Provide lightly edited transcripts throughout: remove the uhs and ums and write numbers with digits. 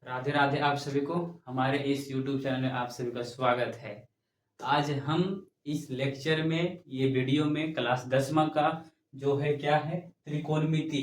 राधे राधे आप सभी को हमारे इस YouTube चैनल में आप सभी का स्वागत है। आज हम इस लेक्चर में ये वीडियो में क्लास 10वां का जो है क्या है त्रिकोणमिति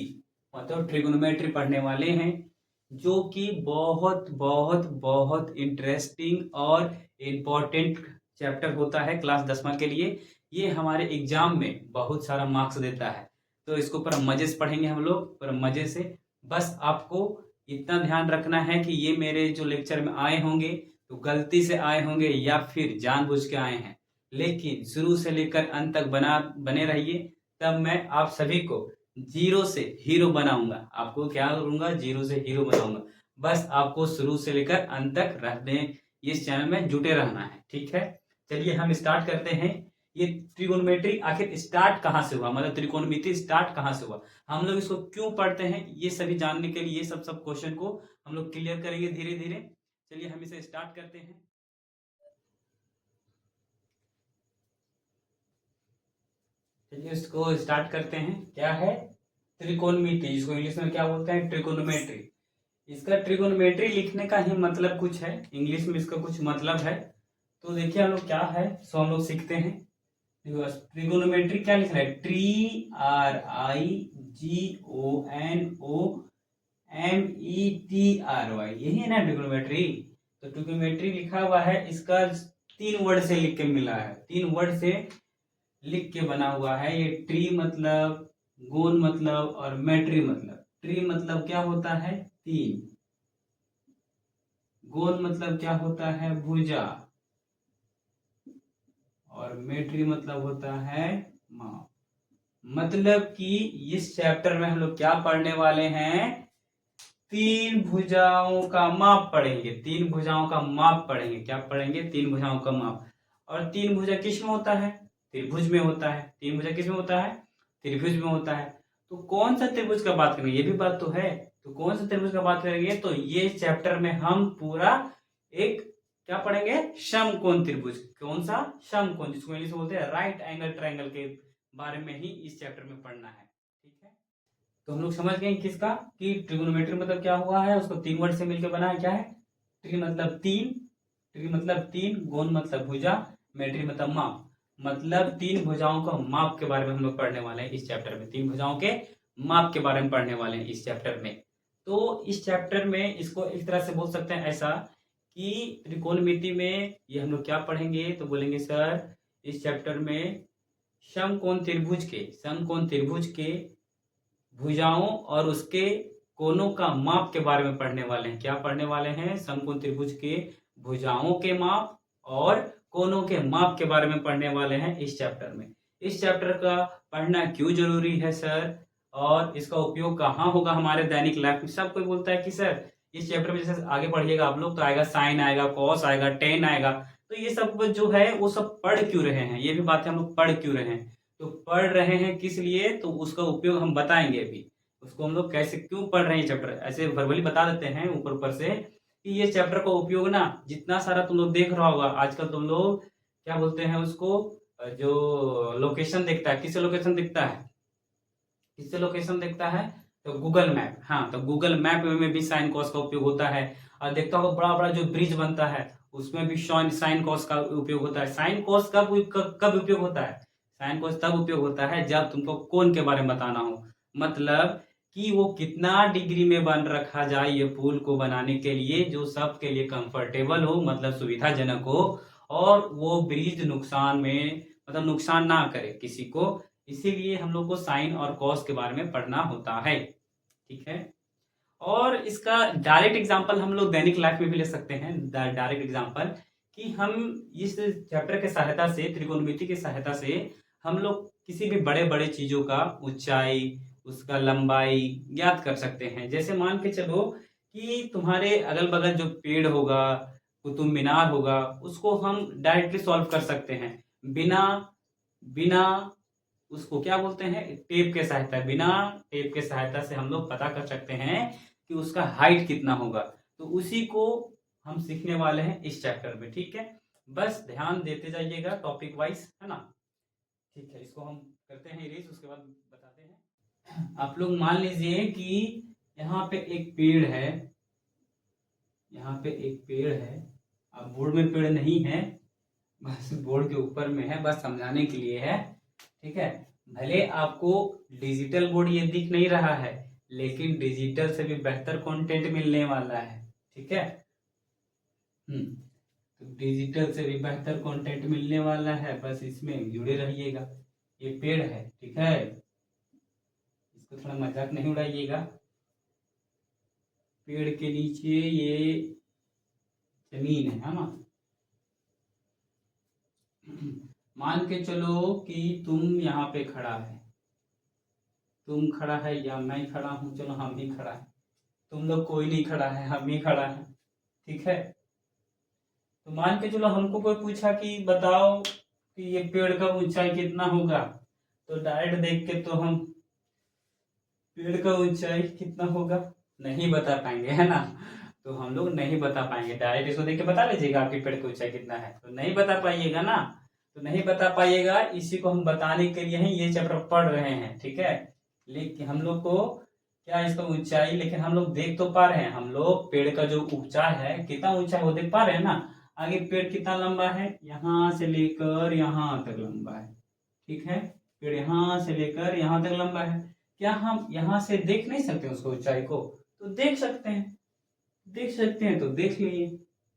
मतलब ट्रिगोनोमेट्री पढ़ने वाले हैं, जो कि बहुत बहुत बहुत इंटरेस्टिंग और इम्पोर्टेंट चैप्टर होता है क्लास 10वां के लिए। ये हमारे एग्जाम में बहुत सारा मार्क्स देता है, तो इसको पूरा मजे से पढ़ेंगे हम लोग, पूरा मजे से। बस आपको इतना ध्यान रखना है कि ये मेरे जो लेक्चर में आए होंगे तो गलती से आए होंगे या फिर जानबूझ के आए हैं, लेकिन शुरू से लेकर अंत तक बने रहिए। तब मैं आप सभी को जीरो से हीरो बनाऊंगा। आपको क्या करूंगा? जीरो से हीरो बनाऊंगा। बस आपको शुरू से लेकर अंत तक रहने, इस चैनल में जुटे रहना है, ठीक है। चलिए हम स्टार्ट करते हैं। ये त्रिकोणमिति आखिर स्टार्ट कहाँ से हुआ, मतलब त्रिकोणमिति स्टार्ट कहाँ से हुआ, हम लोग इसको क्यों पढ़ते हैं, ये सभी जानने के लिए ये सब क्वेश्चन को हम लोग क्लियर करेंगे धीरे धीरे। चलिए हम इसे स्टार्ट करते हैं। चलिए इसको स्टार्ट करते हैं। क्या है? त्रिकोणमिति, इसको इंग्लिश में क्या बोलते हैं? ट्रिकोनोमेट्री। इसका ट्रिकोनोमेट्री लिखने का ही मतलब कुछ है, इंग्लिश में इसका कुछ मतलब है। तो देखिए हम लोग क्या है, सो हम लोग सीखते हैं। ट्रिगोनोमेट्री क्या लिखना है? TRIGONOMETRY, यही है ना ट्रिगोनोमेट्री। तो ट्रिगोनोमेट्री लिखा हुआ है, इसका 3 वर्ड से लिख के मिला है, 3 वर्ड से लिख के बना हुआ है। ये ट्री मतलब, गोन मतलब और मेट्री मतलब। ट्री मतलब क्या होता है? 3। गोन मतलब क्या होता है? भुजा। और मेट्री मतलब होता है माप। मतलब कि इस चैप्टर में हम लोग क्या पढ़ने वाले हैं? 3 भुजाओं का माप पढ़ेंगे। 3 भुजाओं का माप पढ़ेंगे। क्या पढ़ेंगे? 3 भुजाओं का माप। और 3 भुजा किस में होता है? त्रिभुज में होता है। 3 भुजा किस में होता है? त्रिभुज में होता है। तो कौन सा त्रिभुज का बात करेंगे, ये भी बात तो है। तो कौन सा त्रिभुज का बात करेंगे? तो ये चैप्टर में हम पूरा एक क्या पढ़ेंगे? समकोण त्रिभुज। कौन सा? समकोण, जिसको इंग्लिश में बोलते हैं राइट एंगल ट्रायंगल के बारे में ही इस चैप्टर में पढ़ना है, ठीक है। तो हम लोग समझ गए किसका, कि ट्रिगोनोमेट्री मतलब क्या हुआ है, उसको 3 वर्ड से मिलकर बना है। क्या है? ट्री मतलब 3, ट्री मतलब 3, गोन मतलब भुजा, मेट्री मतलब माप। मतलब 3 भुजाओं का माप के बारे में हम लोग पढ़ने वाले हैं इस चैप्टर में। 3 भुजाओं के माप के बारे में पढ़ने वाले हैं इस चैप्टर में। तो इस चैप्टर में इसको एक तरह से बोल सकते हैं ऐसा कि त्रिकोणमिति में ये हम लोग क्या पढ़ेंगे, तो बोलेंगे सर इस चैप्टर में समकोण त्रिभुज के भुजाओं और उसके कोनों का माप के बारे में पढ़ने वाले हैं। क्या पढ़ने वाले हैं? समकोण त्रिभुज के भुजाओं के माप और कोनों के माप के बारे में पढ़ने वाले हैं इस चैप्टर में। इस चैप्टर का पढ़ना क्यों जरूरी है सर, और इसका उपयोग कहाँ होगा हमारे दैनिक लाइफ में? सब कोई बोलता है कि सर इस चैप्टर में जैसे आगे पढ़िएगा आप लोग तो आएगा साइन आएगा, कॉस आएगा, टेन आएगा। तो ये सब जो है वो सब पढ़ क्यों रहे हैं, ये भी बात है, हम लोग पढ़ क्यों रहे हैं। तो पढ़ रहे हैं किस लिए, तो उसका उपयोग हम बताएंगे अभी। उसको हम लोग कैसे क्यों पढ़ रहे हैं चैप्टर, ऐसे वर्बली बता देते हैं ऊपर ऊपर से कि ये चैप्टर का उपयोग ना, जितना सारा तुम लोग देख रहा होगा आजकल, तुम लोग क्या बोलते हैं उसको, जो लोकेशन देखता है, किससे लोकेशन दिखता है? किससे लोकेशन देखता है? तो गूगल मैप। हाँ, तो गूगल मैप में भी साइन कॉस का उपयोग होता है। और देखता होगा बड़ा बड़ा जो ब्रिज बनता है उसमें भी साइन कॉस का उपयोग होता है। साइन कॉस कब उपयोग होता है? साइन कॉस तब उपयोग होता है जब तुमको कोण के बारे में बताना हो, मतलब कि वो कितना डिग्री में बन रखा जाए ये पुल को बनाने के लिए, जो सबके लिए कंफर्टेबल हो, मतलब सुविधाजनक हो, और वो ब्रिज नुकसान में मतलब नुकसान ना करे किसी को। इसीलिए हम लोग को साइन और कॉस के बारे में पढ़ना होता है, ठीक है। और इसका डायरेक्ट एग्जांपल हम लोग दैनिक लाइफ में भी ले सकते हैं। डायरेक्ट एग्जांपल कि हम इस चैप्टर के सहायता से, त्रिकोणमिति की सहायता से हम लोग किसी भी बड़े बड़े चीजों का ऊंचाई, उसका लंबाई ज्ञात कर सकते हैं। जैसे मान के चलो कि तुम्हारे अगल बगल जो पेड़ होगा, कुतुब मीनार होगा, उसको हम डायरेक्टली सॉल्व कर सकते हैं बिना बिना उसको क्या बोलते हैं, टेप के सहायता, बिना टेप के सहायता से हम लोग पता कर सकते हैं कि उसका हाइट कितना होगा। तो उसी को हम सीखने वाले हैं इस चैप्टर में, ठीक है। बस ध्यान देते जाइएगा टॉपिक वाइज, है ना। ठीक है, इसको हम करते हैं इरेज, उसके बाद बताते हैं। आप लोग मान लीजिए कि यहाँ पे एक पेड़ है, यहाँ पे एक पेड़ है, अब बोर्ड में पेड़ नहीं है, बस बोर्ड के ऊपर में है, बस समझाने के लिए है। ठीक है, भले आपको डिजिटल बोर्ड ये दिख नहीं रहा है, लेकिन डिजिटल से भी बेहतर कंटेंट मिलने वाला है। ठीक है, तो डिजिटल से भी बेहतर कंटेंट मिलने वाला है, बस इसमें जुड़े रहिएगा। ये पेड़ है, ठीक है, इसको थोड़ा मजाक नहीं उड़ाइएगा। पेड़ के नीचे ये जमीन है ना। मान के चलो कि तुम यहाँ पे खड़ा है, तुम खड़ा है या मैं खड़ा हूं, चलो हम ही खड़ा है, तुम लोग कोई नहीं खड़ा है, हम ही खड़ा है। ठीक है, तो मान के चलो हमको कोई पूछा कि बताओ कि ये पेड़ का ऊंचाई कितना होगा, तो डायरेक्ट देख के तो हम पेड़ का ऊंचाई कितना होगा नहीं बता पाएंगे, है ना। तो हम लोग नहीं बता पाएंगे, डायरेक्ट इसको देख के बता लीजिएगा आपके पेड़ की ऊंचाई कितना है, तो नहीं बता पाइएगा ना। तो नहीं बता पाइएगा, इसी को हम बताने के लिए ही ये चैप्टर पढ़ रहे हैं। ठीक है, लेकिन हम लोग को क्या इसका ऊंचाई, लेकिन हम लोग देख तो पा रहे हैं, हम लोग पेड़ का जो ऊंचाई है कितना ऊंचा है वो देख पा रहे हैं ना। आगे पेड़ कितना लंबा है, यहाँ से लेकर यहाँ तक लंबा है। ठीक है, पेड़ यहाँ से लेकर यहाँ तक लंबा है। क्या हम यहाँ से देख नहीं सकते उसको ऊंचाई को, तो देख सकते हैं, देख सकते हैं तो देख लिए,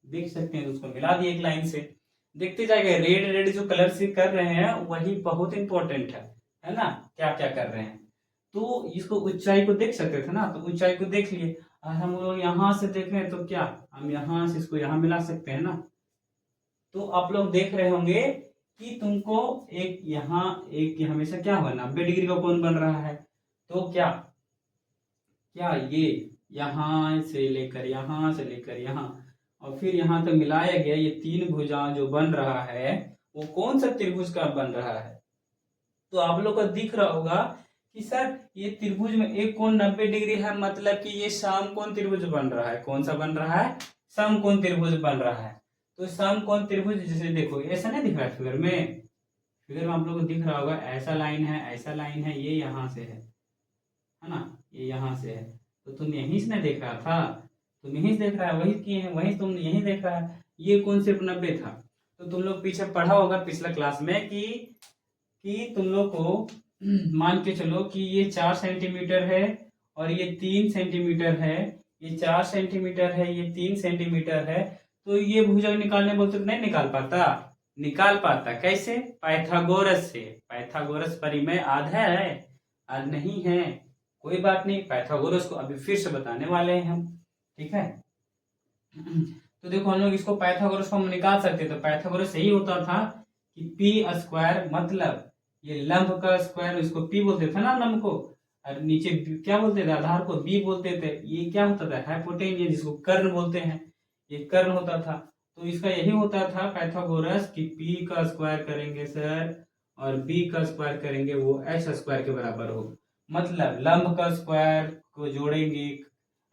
देख सकते हैं तो उसको मिला दिए एक लाइन से, देखते जाएगा। रेड रेड जो कलर से कर रहे हैं वही बहुत इंपॉर्टेंट है ना, क्या क्या कर रहे हैं। तो इसको ऊंचाई को देख सकते थे ना, तो ऊंचाई को देख लिए। और हम लोग यहाँ से देख रहे हैं तो क्या हम यहाँ से इसको यहाँ मिला सकते हैं ना। तो आप लोग देख रहे होंगे कि तुमको एक यहाँ एक हमेशा क्या होगा, 90 डिग्री का कोण बन रहा है। तो क्या क्या ये यहाँ से लेकर यहाँ से लेकर यहाँ और फिर यहाँ तक मिलाया गया, ये तीन भुजा जो बन रहा है वो कौन सा त्रिभुज का बन रहा है। तो आप लोग को दिख रहा होगा कि सर ये त्रिभुज में एक कोण 90 डिग्री है, मतलब कि ये समकोण त्रिभुज बन रहा है। कौन सा बन रहा है, समकोण त्रिभुज बन रहा है। तो समकोण त्रिभुज जैसे देखो ऐसा नहीं दिख रहा है फिगर में, फिगर में आप लोग को दिख रहा होगा ऐसा लाइन है, ऐसा लाइन है, ये यहाँ से है ना, ये यहाँ से है। तो तुम यहीं से नहीं देख रहा था, तुम यहीं से देख रहा है, वही किए हैं, वही तुम यहीं देख रहा है। ये कौन सिर्फ 90 था। तो तुम लोग पीछे पढ़ा होगा पिछला क्लास में कि तुम लोग को मान के चलो कि ये 4 सेंटीमीटर है और ये 3 सेंटीमीटर है, ये 4 सेंटीमीटर है, ये 3 सेंटीमीटर है। तो ये भुजंग निकालने बोलते तो नहीं निकाल पाता, निकाल पाता कैसे, पाइथागोरस से। पाइथागोरस परिमेय आध है, आध नहीं है, कोई बात नहीं, पाइथागोरस को अभी फिर से बताने वाले हैं हम। ठीक है, तो देखो हम लोग इसको पाइथागोरस को हम निकाल सकते, तो पाइथागोरस यही होता था कि पी स्क्वायर, मतलब ये लंब का स्क्वायर, इसको पी बोलते थे ना लंब को, और नीचे क्या बोलते थे, आधार को बी बोलते थे। ये क्या होता था, हाइपोटेनियस, जिसको कर्ण बोलते हैं, ये कर्ण होता था। तो इसका यही होता था पाइथागोरस कि पी का स्क्वायर करेंगे सर और बी का स्क्वायर करेंगे वो एच स्क्वायर के बराबर हो। मतलब लंब का स्क्वायर को जोड़ेंगे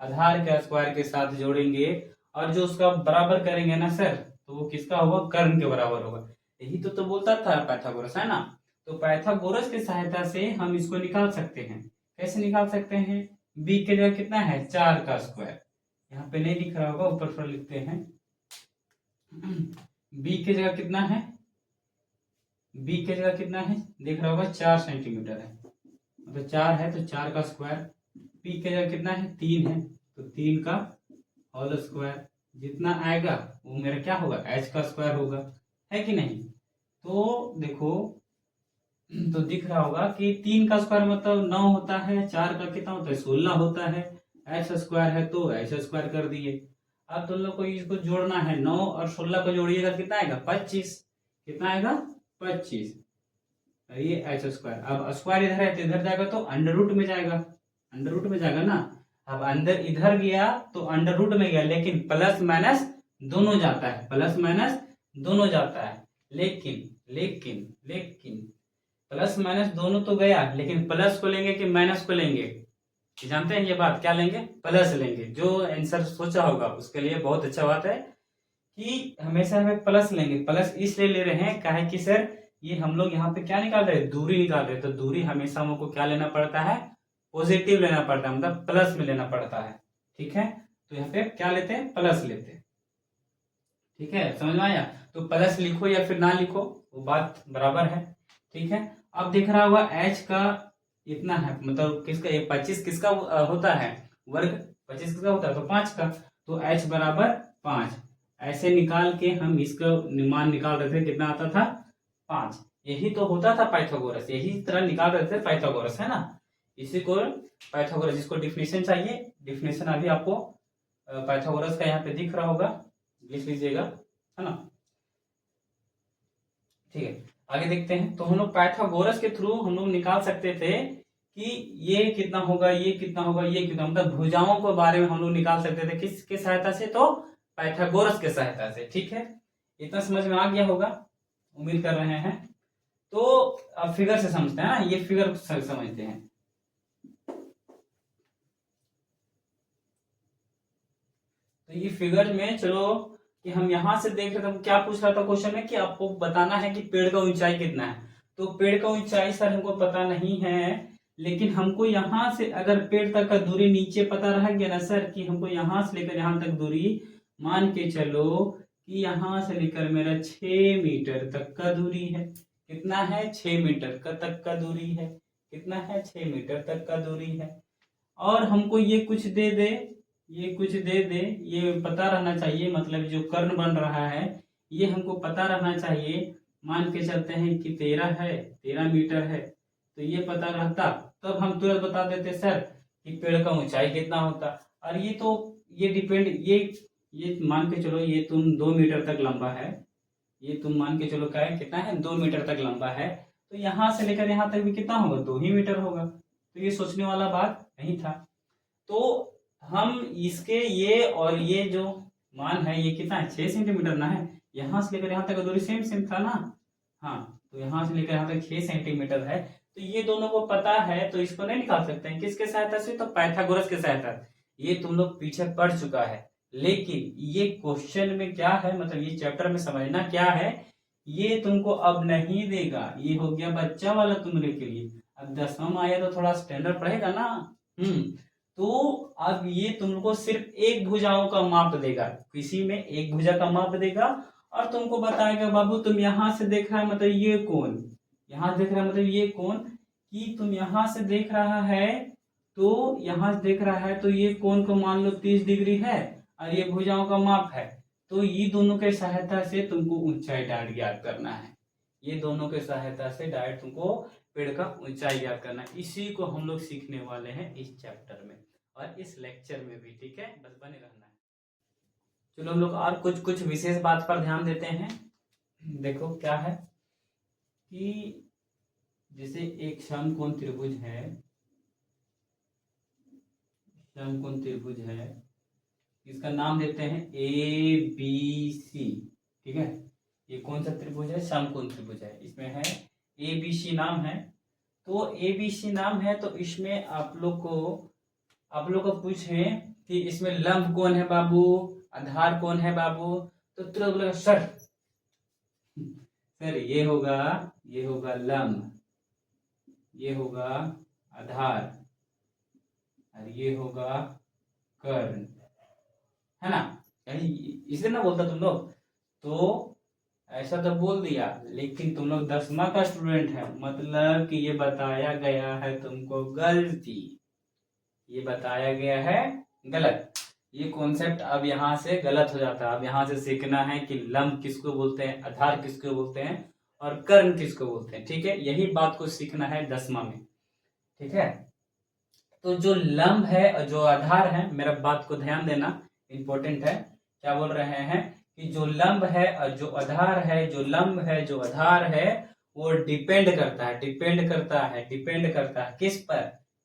आधार के स्क्वायर के साथ जोड़ेंगे और जो उसका बराबर करेंगे ना सर, तो वो किसका होगा, कर्ण के बराबर होगा। यही तो बोलता था पाइथागोरस, है ना। तो पाइथागोरस की सहायता से हम इसको निकाल सकते हैं। कैसे निकाल सकते हैं, बी के जगह कितना है, 4 का स्क्वायर, यहाँ पे नहीं दिख रहा होगा, ऊपर पर लिखते हैं। बी के जगह कितना है, बी के जगह कितना है देख रहा होगा, 4 सेंटीमीटर है, तो 4 है तो 4 का स्क्वायर। पी के जगह कितना है, 3 है, तो 3 का होल स्क्वायर। जितना आएगा वो मेरा क्या होगा, एच का स्क्वायर होगा, है कि नहीं। तो देखो, तो दिख रहा होगा कि 3 का स्क्वायर मतलब 9 होता है, 4 का कितना होता है, 16 होता है, एच स्क्वायर है तो एच स्क्वायर कर दिए। अब तुम लोग को इसको जोड़ना है, 9 और 16 को जोड़िएगा कितना आएगा, 25। कितना आएगा, 25, ये एच स्क्वायर। अब स्क्वायर इधर है तो इधर जाएगा तो अंडर रूट में जाएगा, अंडर रूट में जाएगा ना। अब अंदर इधर गया तो अंडर रूट में गया, लेकिन प्लस माइनस दोनों जाता है, प्लस माइनस दोनों जाता है। लेकिन लेकिन लेकिन प्लस माइनस दोनों तो गया, लेकिन प्लस को लेंगे कि माइनस को लेंगे, जानते हैं ये बात, क्या लेंगे, प्लस लेंगे। जो आंसर सोचा होगा उसके लिए बहुत अच्छा बात है कि हमेशा हमें प्लस लेंगे। प्लस इसलिए ले रहे हैं काहे कि सर ये हम लोग यहाँ पे क्या निकाल रहे हैं, दूरी निकाल रहे हैं, तो दूरी हमेशा हमको क्या लेना पड़ता है, पॉजिटिव लेना पड़ता है, मतलब प्लस में लेना पड़ता है। ठीक है, तो यहाँ पे क्या लेते हैं, प्लस लेते हैं। ठीक है, समझ में आया? तो प्लस लिखो या फिर ना लिखो वो बात बराबर है। ठीक है, अब दिख रहा होगा एच का इतना है, मतलब किसका, ये 25 किसका होता है वर्ग, 25 किसका होता है, तो 5 का। तो एच बराबर 5 ऐसे निकाल के हम इसका मान निकाल रहे थे, कितना आता था 5। यही तो होता था पाइथागोरस, यही तरह निकाल रहे थे पाइथागोरस, है ना। इसी को पाइथागोरस, जिसको डिफिनेशन चाहिए, डिफिनेशन अभी आपको पाइथागोरस का यहाँ पे दिख रहा होगा, लिख लीजिएगा, है ना। ठीक है, आगे देखते हैं। तो हम लोग पाइथागोरस के थ्रू हम लोग निकाल सकते थे कि ये कितना होगा, ये कितना होगा, ये कितना, मतलब भुजाओं के बारे में हम लोग निकाल सकते थे किसके सहायता से, तो पाइथागोरस के सहायता से। ठीक है, इतना समझ में आ गया होगा, उम्मीद कर रहे हैं। तो अब फिगर से समझते हैं ना, ये फिगर समझते हैं। तो ये फिगर में चलो कि हम यहां से देख रहे थे, क्या पूछ रहा था क्वेश्चन में कि आपको बताना है कि पेड़ का ऊंचाई कितना है। तो पेड़ का ऊंचाई सर हमको पता नहीं है, लेकिन हमको यहां से अगर पेड़ तक का दूरी नीचे पता रह गया ना सर, कि हमको यहां से लेकर यहां तक दूरी, मान के चलो कि यहां से लेकर मेरा 6 मीटर तक का दूरी है। कितना है, 6 मीटर का तक का दूरी है। कितना है, 6 मीटर तक का दूरी है। और हमको ये कुछ दे दे, ये कुछ दे दे, ये पता रहना चाहिए, मतलब जो कर्ण बन रहा है ये हमको पता रहना चाहिए। मान के चलते हैं कि 13 है, 13 मीटर है, तो ये पता रहता तब हम तुरंत बता देते सर कि पेड़ का ऊंचाई कितना होता। और ये तो ये डिपेंड, ये मान के चलो ये तुम 2 मीटर तक लंबा है, ये तुम मान के चलो क्या है, कितना है, 2 मीटर तक लंबा है, तो यहाँ से लेकर यहाँ तक भी कितना होगा, 2 ही मीटर होगा। तो ये सोचने वाला बात नहीं था। तो हम इसके ये और ये जो मान है, ये कितना है, 6 सेंटीमीटर ना है। यहाँ से लेकर यहाँ तक का दूरी सेम सेम था ना। हाँ, तो यहाँ से लेकर यहाँ तक 6 सेंटीमीटर है। तो ये दोनों को पता है, तो इसको नहीं निकाल सकते हैं किसके सहायता से, तो पाइथागोरस के सहायता। ये तुम लोग पीछे पढ़ चुका है, लेकिन ये क्वेश्चन में क्या है, मतलब ये चैप्टर में समझना क्या है, ये तुमको अब नहीं देगा। ये हो गया बच्चा वाला तुमरे के लिए। अब 10वां में आया तो थोड़ा स्टैंडर्ड पढ़ेगा ना। तो अब ये तुमको सिर्फ एक भुजाओं का माप देगा, किसी में एक भुजा का माप देगा, और तुमको बताएगा बाबू तुम यहां से देख रहा है मतलब ये कोण, यहां देख रहा है मतलब ये कोण, कि तुम यहां से देख रहा है तो यहां से देख रहा है तो ये कोण को मान लो 30 डिग्री है, और ये भुजाओं का माप है। तो ये दोनों के सहायता से तुमको ऊंचाई डायरेक्ट ज्ञात करना है। ये दोनों के सहायता से डायरेक्ट तुमको पेड़ का ऊंचाई ज्ञात करना है। इसी को हम लोग सीखने वाले हैं इस चैप्टर में और इस लेक्चर में भी। ठीक है, बस बने रहना है। चलो हम लोग और कुछ कुछ विशेष बात पर ध्यान देते हैं। देखो क्या है कि जैसे एक समकोण त्रिभुज है, समकोण त्रिभुज है, इसका नाम देते हैं ए बी सी। ठीक है, ये कौन सा त्रिभुज है, समकोण त्रिभुज है, इसमें है ए बी सी नाम है। तो ए बी सी नाम है, तो इसमें आप लोग को पूछे कि इसमें लंब कौन है बाबू, आधार कौन है बाबू, तो तुरंत बोलेगा सर ये होगा लंब, ये होगा आधार, और ये होगा कर्ण, है ना। इसे ना बोलता तुम लोग, तो ऐसा तो बोल दिया, लेकिन तुम लोग 10वां का स्टूडेंट है, मतलब कि ये बताया गया है तुमको गलती, ये बताया गया है गलत। ये कॉन्सेप्ट अब यहाँ से गलत हो जाता है। अब यहाँ से सीखना है कि लंब किसको बोलते हैं, आधार किसको बोलते हैं, और कर्ण किसको बोलते हैं। ठीक है, यही बात को सीखना है 10वां में। ठीक है, तो जो लंब है और जो आधार है, मेरा बात को ध्यान देना, इंपॉर्टेंट है। क्या बोल रहे हैं कि जो लंब है और जो आधार है, जो लंब है जो आधार है, वो डिपेंड करता है किस पर,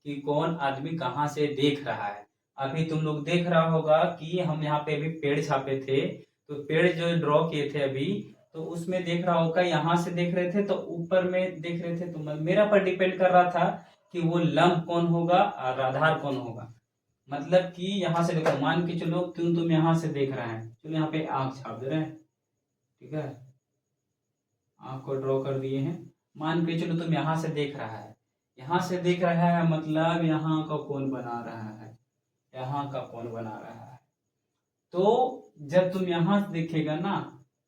कि कौन आदमी कहाँ से देख रहा है। अभी तुम लोग देख रहा होगा कि हम यहाँ पे अभी पेड़ छापे थे, तो पेड़ जो ड्रॉ किए थे अभी, तो उसमें देख रहा होगा यहाँ से देख रहे थे तो ऊपर में देख रहे थे, तो मेरा पर डिपेंड कर रहा था कि वो लंब कौन होगा और आधार कौन होगा। मतलब कि यहाँ से देखो, मान के चलो तुम यहाँ से देख रहे हैं, चलो यहाँ पे आंख छाप दे रहे हैं। ठीक है, आंख को ड्रॉ कर दिए हैं। मान के चलो तुम यहाँ से देख रहा है, यहाँ से देख रहा है मतलब यहाँ का कौन बना रहा है, यहाँ का कौन बना रहा है। तो जब तुम यहां से देखेगा ना,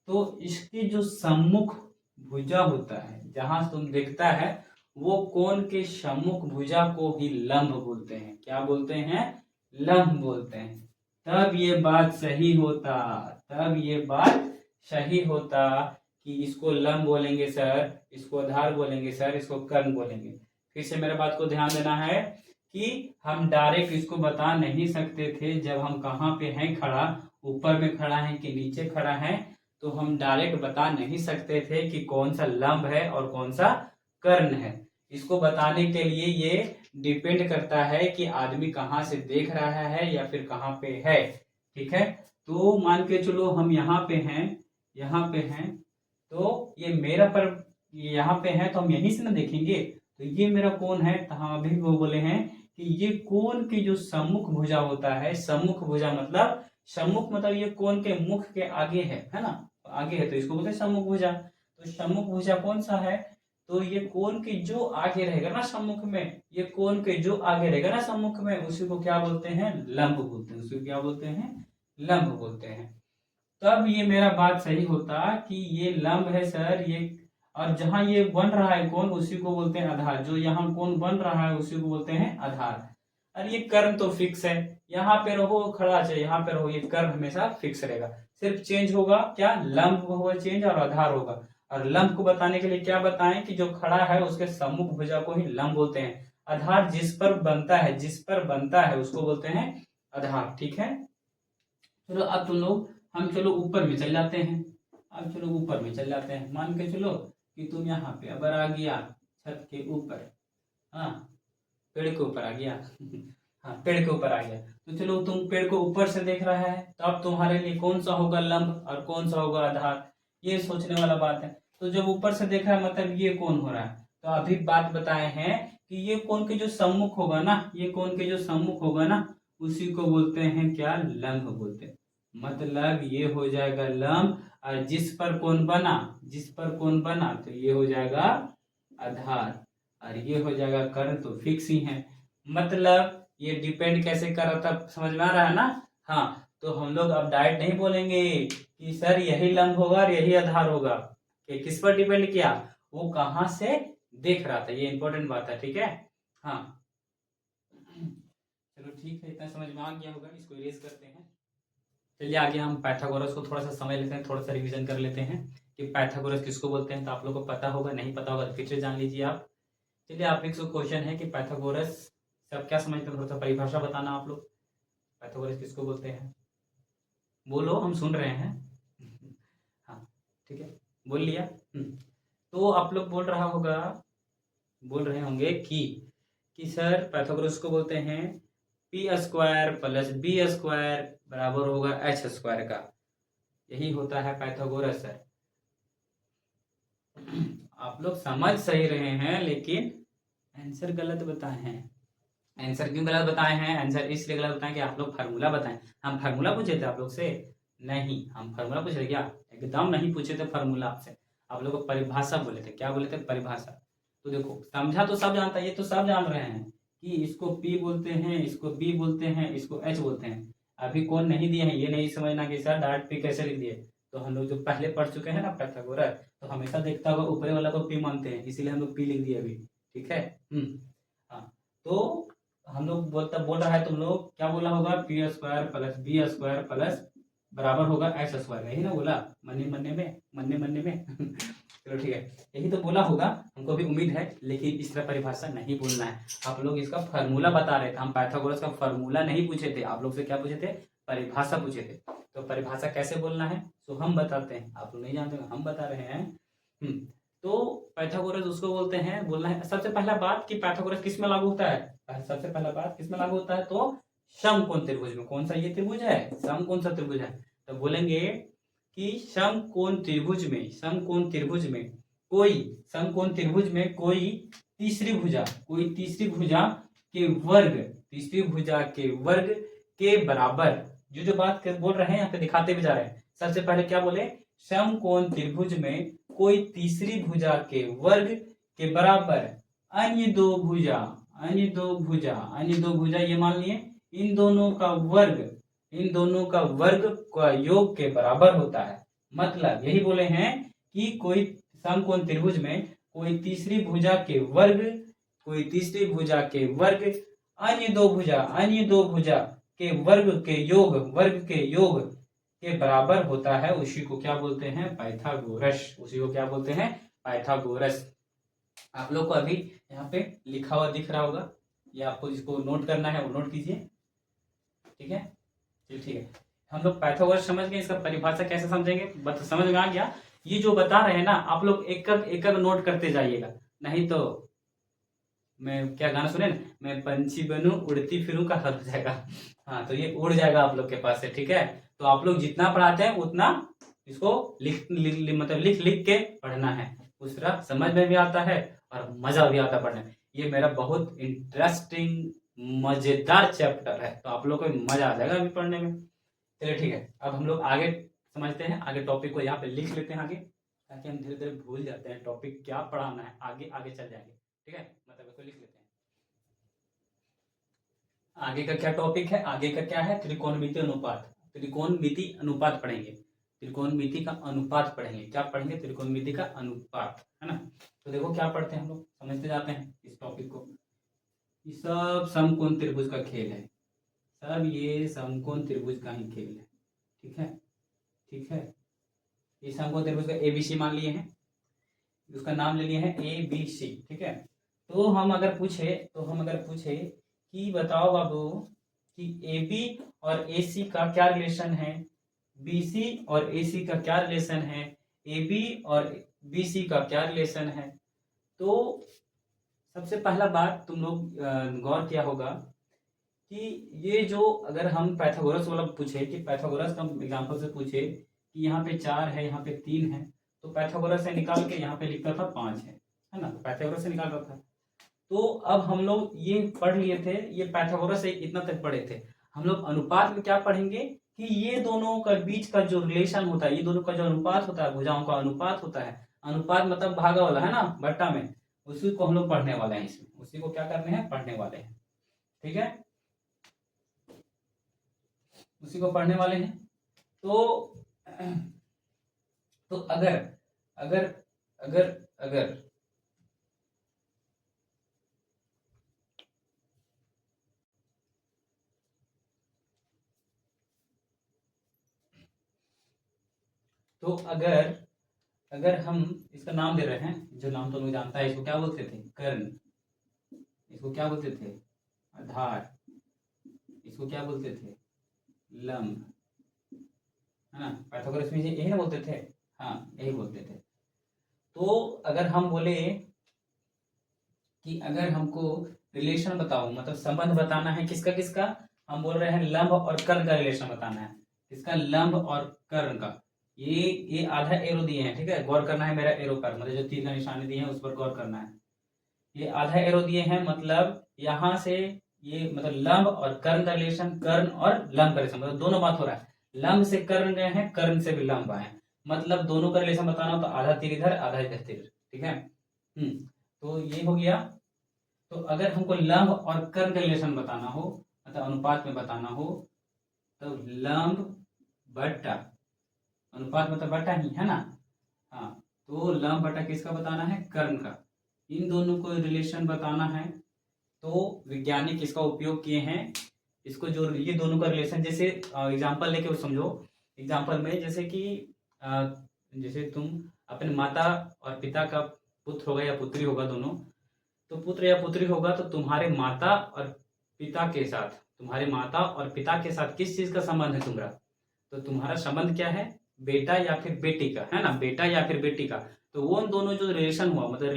तो इसकी जो सम्मुख भुजा होता है, जहां से तुम देखता है, वो कोण के सम्मुख भुजा को ही लंब बोलते हैं। क्या बोलते हैं? लंब बोलते हैं। तब ये बात सही होता, तब ये बात सही होता कि इसको लंब बोलेंगे सर, इसको आधार बोलेंगे सर, इसको कर्ण बोलेंगे। फिर से मेरे बात को ध्यान देना है कि हम डायरेक्ट इसको बता नहीं सकते थे। जब हम कहाँ पे हैं खड़ा, ऊपर में खड़ा है कि नीचे खड़ा है, तो हम डायरेक्ट बता नहीं सकते थे कि कौन सा लंब है और कौन सा कर्ण है। इसको बताने के लिए ये डिपेंड करता है कि आदमी कहाँ से देख रहा है या फिर कहाँ पे है। ठीक है, तो मान के चलो हम यहाँ पे हैं, यहाँ पे हैं, तो ये मेरा पर यहाँ पे है, तो हम यहीं से ना देखेंगे। तो ये मेरा कोण है, तो हम अभी वो बोले हैं कि ये कोण की जो सम्मुख भुजा होता है, सम्मुख भुजा मतलब, सम्मुख मतलब ये कोण के मुख के आगे है ना, आगे है, तो इसको बोलते हैं सम्मुख भुजा। तो सम्मुख भुजा कौन सा है? तो ये कोण के जो आगे रहेगा ना सम्मुख में, ये कोण के जो आगे रहेगा ना सम्मुख में, उसी को क्या बोलते हैं? लंब बोलते हैं। उसको क्या बोलते हैं? लंब बोलते हैं। तब ये मेरा बात सही होता कि ये लंब है सर, ये, और जहां ये बन रहा है कोण, उसी को बोलते हैं आधार। जो यहाँ कोण बन रहा है उसी को बोलते हैं आधार। और ये कर्ण तो फिक्स है, यहाँ पे रहो खड़ा, चाहे यहाँ पे रहो, ये कर्ण हमेशा फिक्स रहेगा। सिर्फ चेंज होगा क्या? लंब होगा चेंज और आधार होगा। और लंब को बताने के लिए क्या बताएं कि जो खड़ा है उसके सम्मुख भुजा को ही लंब बोलते हैं। आधार जिस पर बनता है, जिस पर बनता है उसको बोलते हैं आधार। ठीक है, चलो अब तुम लोग, हम चलो ऊपर में चल जाते हैं। अब चलो ऊपर में चल जाते हैं। मान के चलो कि तुम यहाँ पे अगर आ गया छत के ऊपर, हाँ पेड़ के ऊपर आ गया हाँ पेड़ के ऊपर आ गया, तो चलो तुम पेड़ को ऊपर से देख रहा है, तो अब तुम्हारे लिए कौन सा होगा लंब और कौन सा होगा आधार, ये सोचने वाला बात है। तो जब ऊपर से देख रहा है मतलब ये कौन हो रहा है, तो अभी बात बताए हैं कि ये कोण के जो सम्मुख होगा ना, ये कोण के जो सम्मुख होगा ना, उसी को बोलते हैं क्या? लंब बोलते हैं। मतलब ये हो जाएगा लंब, और जिस पर कोण बना, जिस पर कोण बना, तो ये हो जाएगा आधार, और ये हो जाएगा कर्ण, तो फिक्स ही है। मतलब ये डिपेंड कैसे कर रहा था, समझ में आ रहा है ना? हाँ, तो हम लोग अब डायरेक्ट नहीं बोलेंगे कि सर यही लंब होगा और यही आधार होगा। कि किस पर डिपेंड किया? वो कहाँ से देख रहा था, ये इंपॉर्टेंट बात है। ठीक है, हाँ चलो ठीक है, इतना समझ में आ गया होगा। इसको इरेज करते हैं। चलिए आगे हम पाइथागोरस को थोड़ा सा समझ लेते हैं, थोड़ा सा रिवीजन कर लेते हैं कि पाइथागोरस किसको बोलते हैं। तो आप लोग को पता होगा, नहीं पता होगा तो फिर से जान लीजिए आप। चलिए आप एक क्वेश्चन है कि पाइथागोरस से आप क्या समझते हैं, थोड़ा सा परिभाषा बताना आप लोग। पाइथागोरस किसको बोलते हैं? बोलो, हम सुन रहे हैं हाँ ठीक है, बोल लिया। तो आप लोग बोल रहे होंगे कि सर पाइथागोरस को बोलते हैं P square plus B square बराबर होगा एच स्क्वायर का। यही होता है पाइथागोरस सर। आप लोग समझ सही रहे हैं, लेकिन आंसर गलत बताए हैं। आंसर क्यों गलत बताए हैं? आंसर इसलिए गलत बताएं कि आप लोग फार्मूला बताएं। हम फार्मूला पूछे थे आप लोग से? नहीं, हम फार्मूला पूछ रहे क्या? एकदम नहीं पूछे थे फार्मूला आपसे। आप लोग को परिभाषा बोले थे। क्या बोले थे? परिभाषा। तो देखो, समझा तो सब जानता है, ये तो सब जान रहे हैं कि इसको P बोलते हैं, इसको B बोलते हैं, इसको H बोलते हैं। अभी कौन नहीं दिए हैं, ये नहीं समझना कि सर डायरेक्ट P कैसे लिख दिए। तो हम लोग जो पहले पढ़ चुके हैं ना पाइथागोरस, तो हमेशा देखता होगा ऊपरे वाला को P मानते हैं, इसीलिए हम लोग P लिख दिए अभी। ठीक है, हाँ, तो हम लोग बोल रहा है, तुम लोग क्या बोला होगा? P square plus B square plus बराबर होगा एच स्क्वायर, यही ना बोला? मन्ने में चलो ठीक है, यही तो बोला होगा, हमको भी उम्मीद है। लेकिन इस तरह परिभाषा नहीं बोलना है। आप लोग इसका फार्मूला बता रहे थे, हम पाइथागोरस का फार्मूला नहीं पूछे थे। आप लोग से क्या पूछे थे? परिभाषा पूछे थे। तो परिभाषा कैसे बोलना है तो हम बताते हैं, आप लोग नहीं जानते, हम बता रहे हैं। तो पाइथागोरस उसको बोलते हैं, बोलना है सबसे पहला बात कि पाइथागोरस किस में लागू होता है। सबसे पहला बात किस में लागू होता है? तो समकोण त्रिभुज में। कौन सा ये त्रिभुज है? समकोण सा त्रिभुज है। तो बोलेंगे कि समकोण त्रिभुज में कोई तीसरी भुजा के वर्ग के बराबर, जो बात बोल रहे हैं यहाँ पे दिखाते भी जा रहे हैं। सबसे पहले क्या बोले? समकोण त्रिभुज में कोई तीसरी भुजा के वर्ग के बराबर अन्य दो भुजा, ये मान लिए इन दोनों का वर्ग इन दोनों का वर्ग का योग के बराबर होता है। मतलब यही बोले हैं कि कोई समकोण त्रिभुज में कोई तीसरी भुजा के वर्ग अन्य दो भुजा के वर्ग के योग के बराबर होता है। उसी को क्या बोलते हैं? पाइथागोरस। उसी को क्या बोलते हैं? पाइथागोरस। आप लोग को अभी यहाँ पे लिखा हुआ दिख रहा होगा, ये आपको जिसको नोट करना है वो नोट कीजिए। ठीक है, ठीक है। हम लोग पाइथागोरस समझ गए, इसका परिभाषा कैसे समझेंगे समझ में आ गया। ये जो बता रहे हैं ना, आप लोग एक नोट करते जाइएगा, नहीं तो मैं क्या गाना सुने ना, मैं पंछी बनूं उड़ती फिरूं का हल हो जाएगा। हाँ, तो ये उड़ जाएगा आप लोग के पास से। ठीक है, तो आप लोग जितना पढ़ाते हैं उतना इसको मतलब लिख के पढ़ना है। उस तरह समझ में भी आता है और मजा भी आता है पढ़ने में। ये मेरा बहुत इंटरेस्टिंग मजेदार चैप्टर है, तो आप लोग को मजा आ जाएगा अभी पढ़ने में। चलिए ठीक है, अब हम लोग आगे समझते हैं। आगे टॉपिक को यहाँ पे लिख लेते हैं आगे, ताकि हम धीरे धीरे भूल जाते हैं टॉपिक क्या पढ़ाना है, आगे आगे चल जाएंगे। ठीक है, मतलब इसको लिख लेते हैं। आगे का क्या टॉपिक है? आगे का क्या है? त्रिकोणमिति अनुपात। त्रिकोणमिति अनुपात पढ़ेंगे। त्रिकोणमिति का अनुपात पढ़ेंगे। क्या पढ़ेंगे? त्रिकोणमिति का अनुपात, है ना। तो देखो क्या पढ़ते हैं हम लोग, समझते जाते हैं इस टॉपिक को। ये सब समकोण त्रिभुज का खेल है, सब ये समकोण त्रिभुज का ही खेल है। ठीक है, ठीक है। ये समकोण त्रिभुज का ABC मान लिए हैं, उसका नाम ले लिए हैं ABC। ठीक है, तो हम अगर पूछे कि बताओ बाबू कि AB और AC का क्या रिलेशन है, BC और AC का क्या रिलेशन है, AB और BC का क्या रिलेशन है, तो सबसे पहला बात तुम लोग गौर किया होगा कि ये जो अगर हम पाइथागोरस वाला पूछे कि पाइथागोरस का एग्जांपल से पूछे कि यहाँ पे 4 है, यहाँ पे 3 है, तो पाइथागोरस से निकाल के यहाँ पे लिखता था 5 है ना, तो पाइथागोरस से निकाल रहा था। तो अब हम लोग ये पढ़ लिए थे, ये पाइथागोरस से इतना तक पढ़े थे। हम लोग अनुपात में क्या पढ़ेंगे कि ये दोनों का बीच का जो रिलेशन होता है, ये दोनों का जो अनुपात होता है, भुजाओं का अनुपात होता है। अनुपात मतलब भागा वाला, है ना, बट्टा में, उसी को हम लोग पढ़ने वाले हैं इसमें। उसी को क्या करने हैं? पढ़ने वाले हैं। ठीक है, उसी को पढ़ने वाले हैं। तो अगर अगर अगर अगर तो अगर हम इसका नाम दे रहे हैं, जो नाम तो लोग जानता है, इसको क्या बोलते थे? कर्ण। इसको क्या बोलते थे? आधार। इसको क्या बोलते थे? लंब, है ना। पाइथागोरस में यही ना बोलते थे? हाँ, यही बोलते थे। तो अगर हम बोले कि अगर हमको रिलेशन बताओ, मतलब संबंध बताना है किसका किसका, हम बोल रहे हैं लंब और कर्ण का रिलेशन बताना है। किसका? लंब और कर्ण का। ये आधा एरो दिए हैं, ठीक है, गौर करना है मेरा एरो पर, मतलब जो तीर का निशानी दिए हैं उस पर गौर करना है। ये आधा एरो दिए हैं, मतलब यहाँ से ये मतलब लंब और कर्ण का रिलेशन, कर्ण और लंब का रिलेशन, मतलब दोनों बात हो रहा है। लंब से कर्ण गए हैं, कर्ण से भी लंब आए हैं, मतलब दोनों का रिलेशन बताना हो तो आधा तीर इधर आधा इधर तीर। ठीक है, तो ये हो गया। तो अगर हमको लंब और कर्ण का रिलेशन बताना हो, मतलब अनुपात में बताना हो, तो लंब बट्टा अनुपात मतलब बट्टा ही, है ना। हाँ, तो लंब बट्टा किसका बताना है? कर्ण का। इन दोनों को रिलेशन बताना है तो वैज्ञानिक इसका उपयोग किए हैं। इसको जो ये दोनों का रिलेशन, जैसे एग्जांपल लेके समझो। एग्जांपल में जैसे कि जैसे तुम अपने माता और पिता का पुत्र होगा या पुत्री होगा दोनों, तो पुत्र या पुत्री होगा तो तुम्हारे माता और पिता के साथ किस चीज का संबंध है तुम्हारा? तो तुम्हारा संबंध क्या है? बेटा या फिर बेटी का, है ना, बेटा या फिर बेटी का। तो वो दोनों जो रिलेशन हुआ, मतलब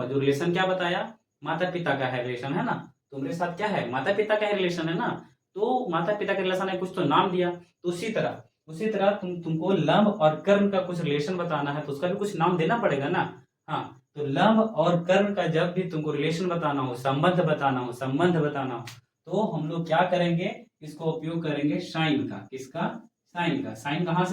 जो रिलेशन क्या बताया? माता पिता का है रिलेशन, है ना। तुम्हारे साथ क्या है? माता पिता का है रिलेशन, है ना। तो माता पिता का रिलेशन है, कुछ तो नाम दिया। तो उसी तरह तुमको लंब और कर्ण का कुछ रिलेशन बताना है, तो उसका भी कुछ नाम देना पड़ेगा ना। हाँ, तो लंब और कर्ण का जब भी तुमको रिलेशन बताना हो, संबंध बताना हो, तो हम लोग क्या करेंगे? इसको उपयोग करेंगे साइन का। किसका? साइन का। साइन कहाँ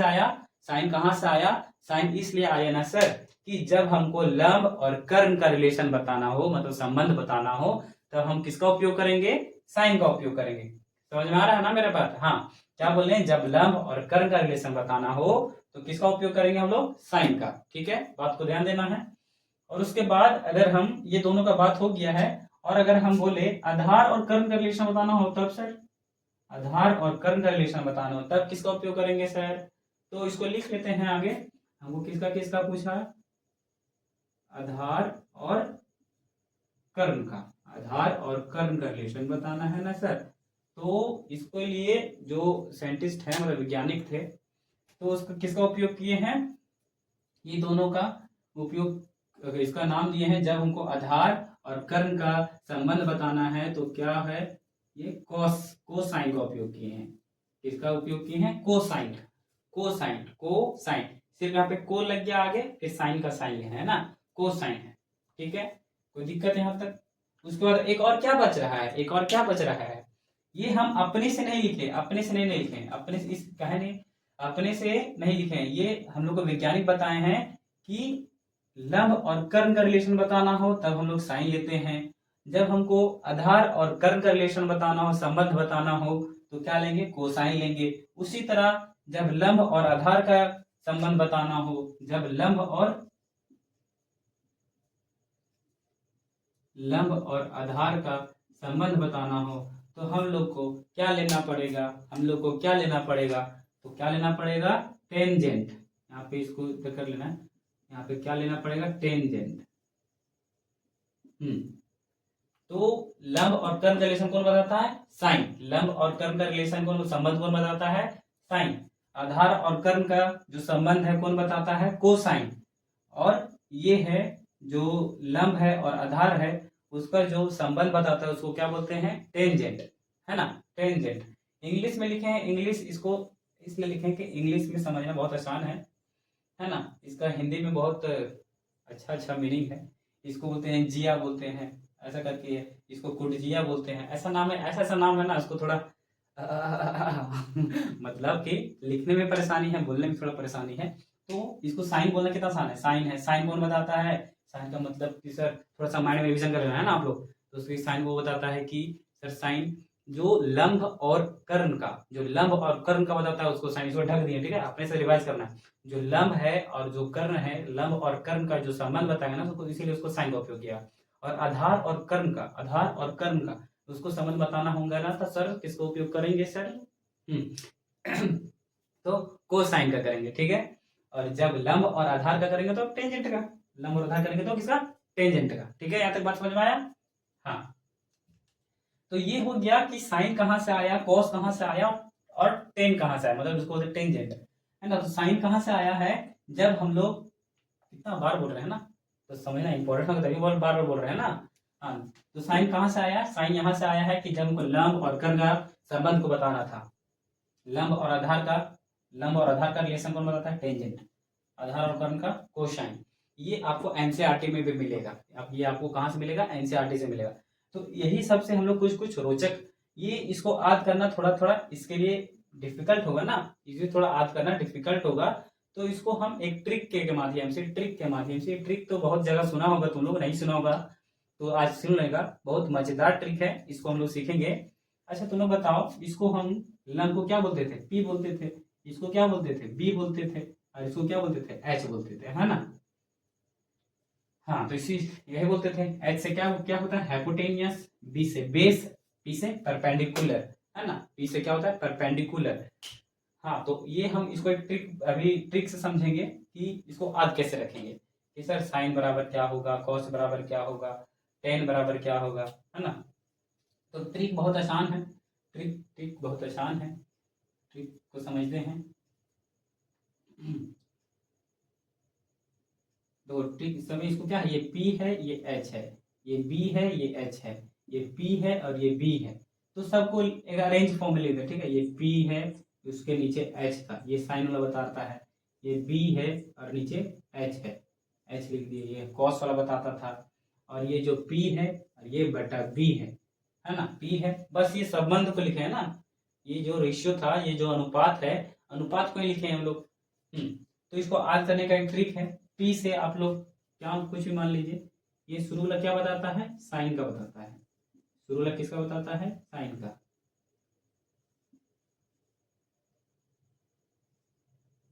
से आया? साइन इसलिए आया ना सर कि जब हमको लंब और कर्ण का रिलेशन बताना हो, मतलब संबंध बताना हो, तब हम किसका उपयोग करेंगे? साइन का उपयोग करेंगे। समझ में आ रहा है ना मेरा बात? हाँ, क्या बोल रहे हैं, जब लंब और कर्ण का रिलेशन बताना हो तो किसका उपयोग करेंगे हम लोग, साइन का। ठीक है, बात को ध्यान देना है। और उसके बाद अगर हम ये दोनों का बात हो गया है, और अगर हम बोले आधार और कर्ण का रिलेशन बताना हो तब सर, आधार और कर्ण का रिलेशन बताना हो तब किसका उपयोग करेंगे सर? तो इसको लिख लेते हैं आगे। हमको किसका किसका पूछा, आधार और कर्ण का, आधार और कर्ण का रिलेशन बताना है ना सर। तो इसके लिए जो साइंटिस्ट है, मतलब वैज्ञानिक थे, तो उसका किसका उपयोग किए हैं, ये दोनों का उपयोग, इसका नाम दिए हैं। जब हमको आधार और कर्ण का संबंध बताना है तो क्या है, ये कोसाइन का उपयोग किए हैं। किसका उपयोग किए हैं, कोसाइन, कोसाइन, कोसाइन। सिर्फ यहाँ पे को लग गया आगे, फिर साइन का साइन है ना, कोसाइन है। ठीक है, कोई दिक्कत यहाँ तक? उसके बाद एक और क्या बच रहा है, एक और क्या बच रहा है, ये हम अपने से नहीं लिखे, अपने से नहीं लिखे, अपने से इस कहे नहीं, अपने से नहीं लिखे हैं, ये हम लोग को वैज्ञानिक बताए हैं कि लंब और कर्ण का रिलेशन बताना हो तब हम लोग साइन लेते हैं। जब हमको आधार और कर्ण का रिलेशन बताना हो, संबंध बताना हो, तो क्या लेंगे, कोसाइन लेंगे। उसी तरह जब लंब और आधार का संबंध बताना हो, जब लंब और आधार का संबंध बताना हो तो हम लोग को क्या लेना पड़ेगा, हम लोग को क्या लेना पड़ेगा, तो क्या लेना पड़ेगा, टेंजेंट। यहाँ पे इसको कर लेना है, यहाँ पे क्या लेना पड़ेगा, टेंजेंट। तो लंब और कर्ण का रिलेशन कौन बताता है, साइन। लंब और कर्ण का रिलेशन कौन, संबंध कौन बताता है, साइन। आधार और कर्ण का जो संबंध है कौन बताता है, कोसाइन। और ये है जो लंब है और आधार है उसका जो संबंध बताता है उसको क्या बोलते हैं, टेंजेंट, है ना, टेंजेंट। इंग्लिश में लिखे हैं, इंग्लिश इसको इसलिए लिखे कि इंग्लिश में समझना बहुत आसान है ना। इसका हिंदी में बहुत अच्छा अच्छा मीनिंग है। इसको बोलते हैं जिया बोलते हैं, ऐसा करके है। इसको कुटजिया बोलते हैं, ऐसा नाम है, ऐसा ऐसा नाम है ना, इसको थोड़ा मतलब कि लिखने में परेशानी है, बोलने में थोड़ा परेशानी है। तो इसको साइन बोलना कितना आसान है, साइन है, साइन कौन बताता है, साइन का मतलब कि सर थोड़ा सा माइंड में रिविजन कर लेना है ना आप लोग। तो उसकी साइन वो बताता है कि सर साइन जो लंब और कर्ण का, जो लंब और कर्ण का बताता है उसको साइन, इसको ढक दिए, ठीक है, अपने से रिवाइज करना है। जो लंब है और जो कर्ण है, लंब और कर्ण का जो संबंध बताएगा ना उसको, इसीलिए उसको साइन का उपयोग किया। और आधार और कर्ण का, आधार और कर्ण का उसको संबंध बताना होगा ना, तो सर किसको उपयोग करेंगे सर, तो कोसाइन का करेंगे, ठीक है। और जब लंब और आधार का करेंगे तो टेंजेंट का, लंब और आधार करेंगे तो किसका, टेंजेंट का। ठीक है, यहाँ तक बात समझ में आया? हाँ, तो ये हो गया कि साइन कहाँ से आया, कॉस कहाँ से आया और टेन कहाँ से आया, मतलब इसको बोलते टेंजेंट, है ना। तो साइन कहाँ से आया है, जब हम लोग कितना बार बोल रहे हैं ना, तो समझना इंपॉर्टेंट होगा, तभी बार बार बोल रहे हैं ना। हाँ, तो साइन कहाँ से आया, साइन यहाँ से आया है कि जब हमको लंब और कर्ण का संबंध को बताना था, लंब और आधार का, लंब और आधार का रिलेशन कौन बताता है, टेंजेंट। आधार और कर्ण का कोसाइन। ये आपको एनसीईआरटी में भी मिलेगा, अब ये आपको कहाँ से मिलेगा, एनसीईआरटी से मिलेगा। तो यही सबसे हम लोग कुछ कुछ रोचक, ये इसको याद करना थोड़ा थोड़ा इसके लिए डिफिकल्ट होगा ना, इसे थोड़ा याद करना डिफिकल्ट होगा। तो इसको हम एक ट्रिक के माध्यम से, ट्रिक के माध्यम से, ट्रिक तो बहुत जगह सुना होगा तुम लोग, नहीं सुना होगा तो आज सुन लेगा, बहुत मजेदार ट्रिक है, इसको हम लोग सीखेंगे। अच्छा तुम लोग बताओ, इसको हम लंब को क्या बोलते थे, पी बोलते थे, इसको क्या बोलते थे, बी बोलते थे, और इसको क्या बोलते थे, एच बोलते थे, है ना। हाँ, तो इसी यही बोलते थे। एच से क्या क्या होता है, हाइपोटेनियस। बी से बेस, पी से परपेंडिकुलर, है ना, पी से क्या होता है, परपेंडिकुलर। हाँ, तो ये हम इसको एक ट्रिक, अभी ट्रिक से समझेंगे कि इसको याद कैसे रखेंगे, कि सर साइन बराबर क्या होगा, कॉस बराबर क्या होगा, टेन बराबर क्या होगा, है ना। तो ट्रिक बहुत आसान है, ट्रिक ट्रिक बहुत आसान है, ट्रिक को समझते हैं। तो ट्रिक समय इसको क्या है, ये पी है, ये एच है, ये बी है, ये एच है, ये पी है और ये बी है। तो सबको एक अरेंज फॉर्म में लिखते, ठीक है, ये पी है, उसके नीचे एच था, ये साइन वाला बताता है, ये बी है और नीचे एच है, एच लिख दिए, ये कॉस वाला बताता था। और ये जो पी है और ये बटा बी है ना, पी है, बस ये संबंध को लिखे है ना, ये जो रेशियो था, ये जो अनुपात है, अनुपात को ही लिखे हैं हम लोग। तो इसको याद करने का एक ट्रिक है, पी से आप लोग क्या कुछ भी मान लीजिए, ये शुरू वाला क्या बताता है, साइन का बताता है, शुरू वाला किसका बताता है, साइन का।